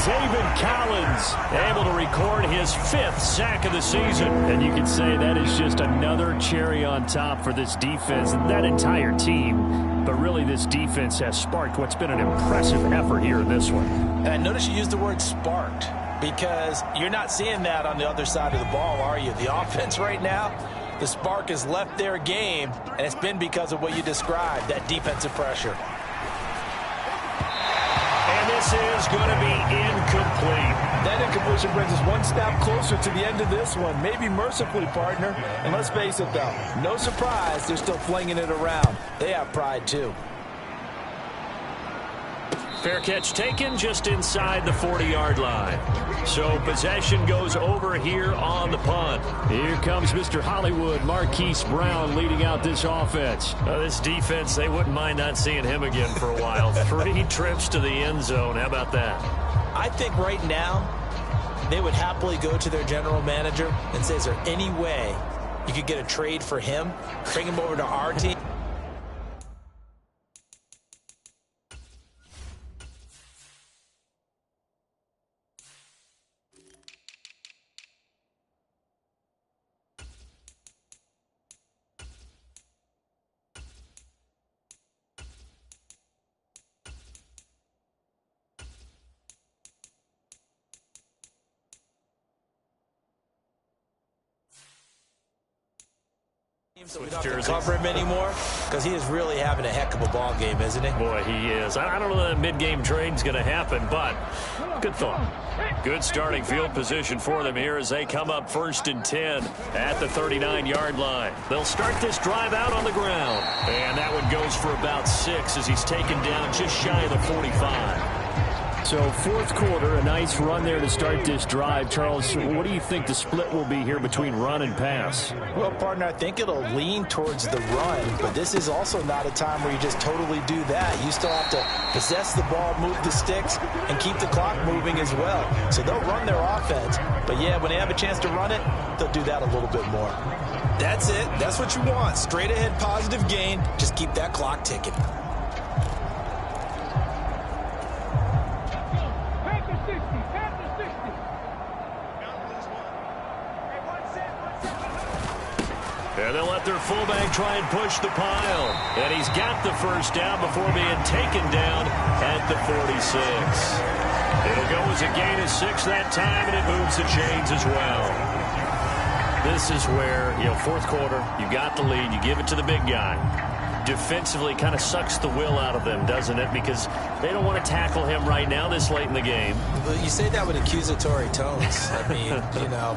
Zaven Collins able to record his 5th sack of the season. And you could say that is just another cherry on top for this defense and that entire team. But really, this defense has sparked what's been an impressive effort here in this one. And I notice you used the word sparked because you're not seeing that on the other side of the ball, are you? The offense right now, the spark has left their game, and it's been because of what you described, that defensive pressure. And this is going to be incomplete. That incompletion brings us one step closer to the end of this one. Maybe mercifully, partner. And let's face it, though, no surprise, they're still flinging it around. They have pride, too. Fair catch taken just inside the 40-yard line. So possession goes over here on the punt. Here comes Mr. Hollywood, Marquise Brown, leading out this offense. This defense, they wouldn't mind not seeing him again for a while. 3 trips to the end zone. How about that? I think right now they would happily go to their general manager and say, is there any way you could get a trade for him, bring him over to our team? So we don't have to cover him anymore, because he is really having a heck of a ball game, isn't he? Boy, he is. I don't know that mid-game trade's going to happen, but good thought. Good starting field position for them here as they come up 1st and 10 at the 39-yard line. They'll start this drive out on the ground, and that one goes for about 6 as he's taken down just shy of the 45. So 4th quarter, a nice run there to start this drive. Charles, what do you think the split will be here between run and pass? Well, partner, I think it'll lean towards the run, but this is also not a time where you just totally do that. You still have to possess the ball, move the sticks, and keep the clock moving as well. So they'll run their offense, but yeah, when they have a chance to run it, they'll do that a little bit more. That's it. That's what you want. Straight ahead positive gain. Just keep that clock ticking. And they'll let their fullback try and push the pile. And he's got the first down before being taken down at the 46. It'll go as a gain of 6 that time, and it moves the chains as well. This is where, 4th quarter, you got the lead, you give it to the big guy. Defensively kind of sucks the will out of them, doesn't it? Because they don't want to tackle him right now this late in the game. Well, you say that with accusatory tones. I mean,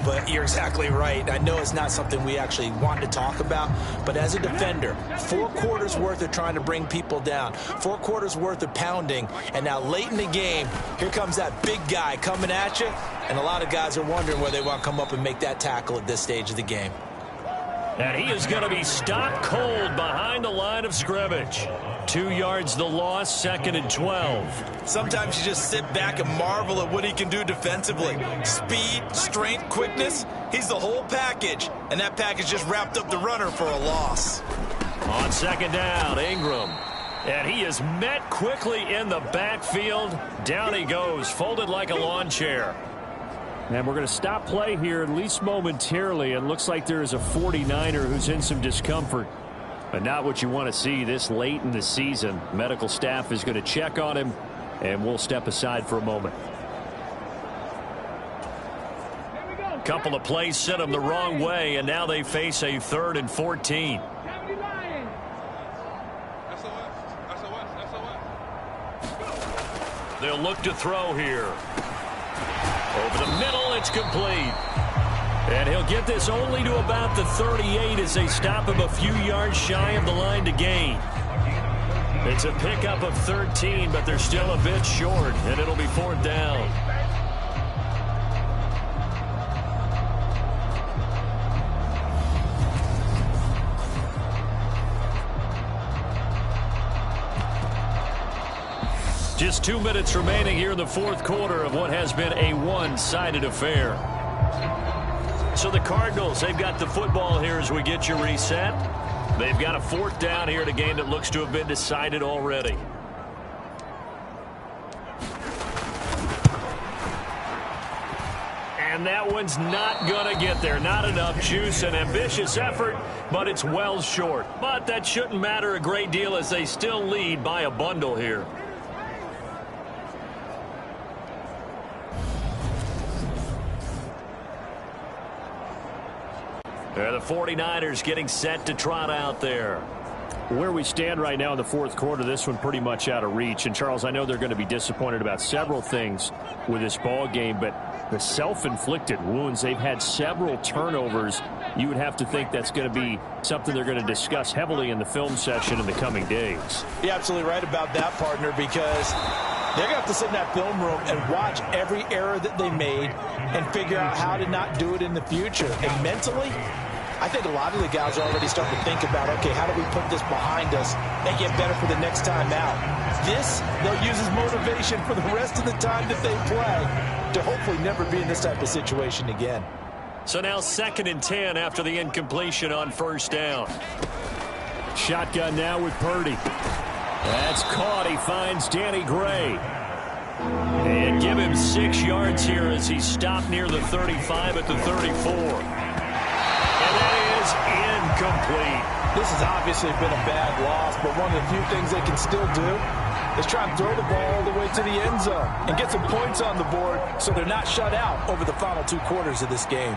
but you're exactly right. I know it's not something we actually want to talk about, but as a defender, 4 quarters worth of trying to bring people down, 4 quarters worth of pounding, and now late in the game, here comes that big guy coming at you, and a lot of guys are wondering where they want to come up and make that tackle at this stage of the game. And he is going to be stopped cold behind the line of scrimmage. 2 yards the loss, 2nd and 12. Sometimes you just sit back and marvel at what he can do defensively. Speed, strength, quickness, he's the whole package. And that package just wrapped up the runner for a loss. On 2nd down, Ingram. And he is met quickly in the backfield. Down he goes, folded like a lawn chair. And we're going to stop play here, at least momentarily. It looks like there is a 49er who's in some discomfort. But not what you want to see this late in the season. Medical staff is going to check on him, and we'll step aside for a moment. Couple of plays sent them the wrong way, and now they face a 3rd and 14. They'll look to throw here. Over the middle, it's complete. And he'll get this only to about the 38 as they stop him a few yards shy of the line to gain. It's a pickup of 13, but they're still a bit short, and it'll be 4th down. Just 2 minutes remaining here in the 4th quarter of what has been a one-sided affair. So the Cardinals, they've got the football here as we get you reset. They've got a 4th down here in a game that looks to have been decided already. And that one's not going to get there. Not enough juice. An ambitious effort, but it's well short. But that shouldn't matter a great deal as they still lead by a bundle here. The 49ers getting set to trot out there. Where we stand right now in the 4th quarter, this one pretty much out of reach. And, Charles, I know they're going to be disappointed about several things with this ball game, but the self-inflicted wounds, they've had several turnovers. You would have to think that's going to be something they're going to discuss heavily in the film session in the coming days. You're absolutely right about that, partner, because They're going to have to sit in that film room and watch every error that they made and figure out how to not do it in the future. And mentally, I think a lot of the guys are already starting to think about, okay, how do we put this behind us and get better for the next time out? This, they'll use as motivation for the rest of the time that they play to hopefully never be in this type of situation again. So now 2nd and 10 after the incompletion on 1st down. Shotgun now with Purdy. That's caught. He finds Danny Gray. And give him 6 yards here as he stopped near the 35 at the 34. And that is incomplete. This has obviously been a bad loss, but one of the few things they can still do is try and throw the ball all the way to the end zone and get some points on the board so they're not shut out over the final 2 quarters of this game.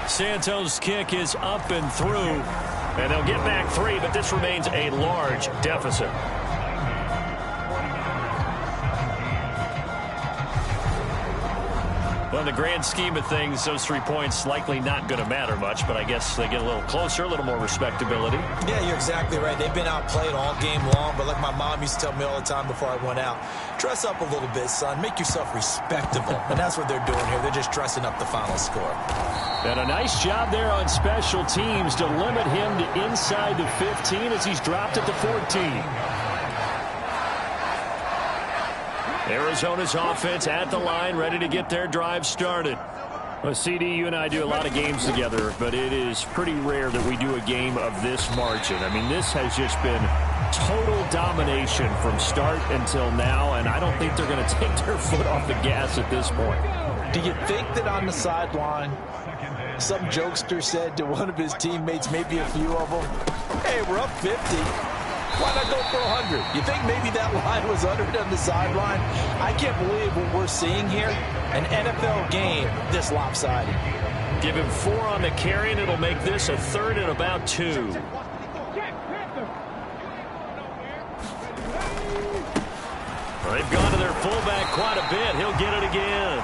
Santos' kick is up and through, and they'll get back 3, but this remains a large deficit. Well, in the grand scheme of things, those 3 points likely not going to matter much, but I guess they get a little closer, a little more respectability. Yeah, you're exactly right. They've been outplayed all game long, but like my mom used to tell me all the time before I went out, dress up a little bit, son. Make yourself respectable. And that's what they're doing here. They're just dressing up the final score. And a nice job there on special teams to limit him to inside the 15 as he's dropped at the 14. Arizona's offense at the line, ready to get their drive started. Well, CD, you and I do a lot of games together, but it is pretty rare that we do a game of this margin. I mean, this has just been total domination from start until now, and I don't think they're going to take their foot off the gas at this point. Do you think that on the sideline, some jokester said to one of his teammates, maybe a few of them, hey, we're up 50. Why not go for 100? You think maybe that line was uttered on the sideline? I can't believe what we're seeing here. An NFL game this lopsided. Give him 4 on the carry, and it'll make this a 3rd and about 2. Well, they've gone to their fullback quite a bit. He'll get it again.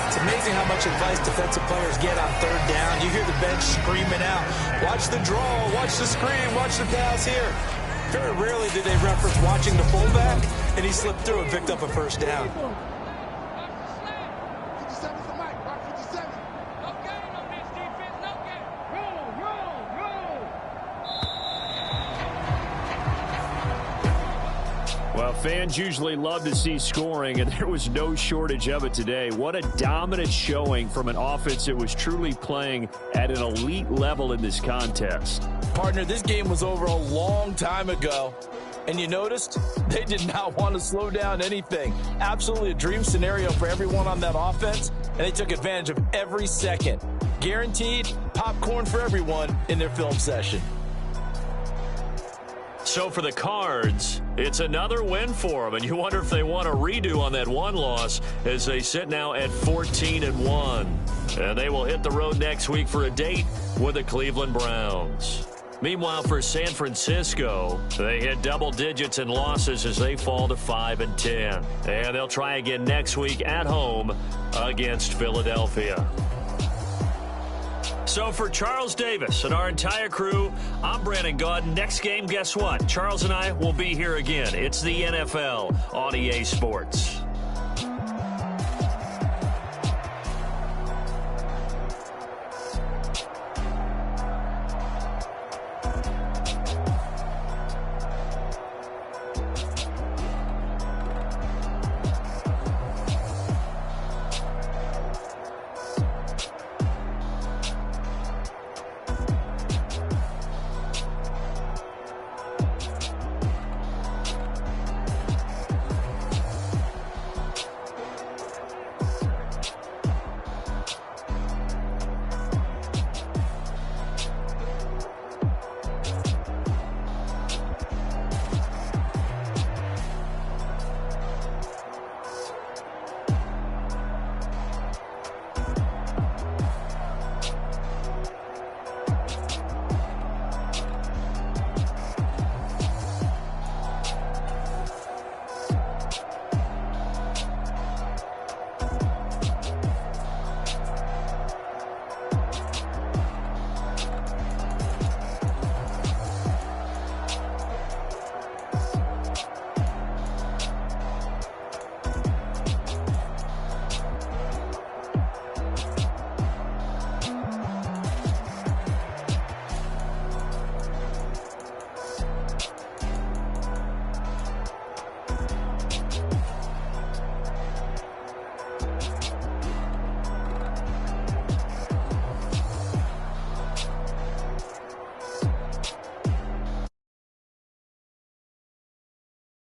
It's amazing how much advice defensive players get on 3rd down. You hear the bench screaming out, watch the draw, watch the screen, watch the pass here. Very rarely do they reference watching the fullback, and he slipped through and picked up a 1st down. Well, fans usually love to see scoring, and there was no shortage of it today. What a dominant showing from an offense that was truly playing at an elite level in this contest. Partner, this game was over a long time ago, and you noticed they did not want to slow down anything. Absolutely a dream scenario for everyone on that offense, and they took advantage of every second. Guaranteed popcorn for everyone in their film session. So for the Cards, it's another win for them, and you wonder if they want a redo on that one loss as they sit now at 14-1. And they will hit the road next week for a date with the Cleveland Browns. Meanwhile, for San Francisco, they hit double digits in losses as they fall to 5-10. And they'll try again next week at home against Philadelphia. So for Charles Davis and our entire crew, I'm Brandon Gaudin. Next game, guess what? Charles and I will be here again. It's the NFL on EA Sports.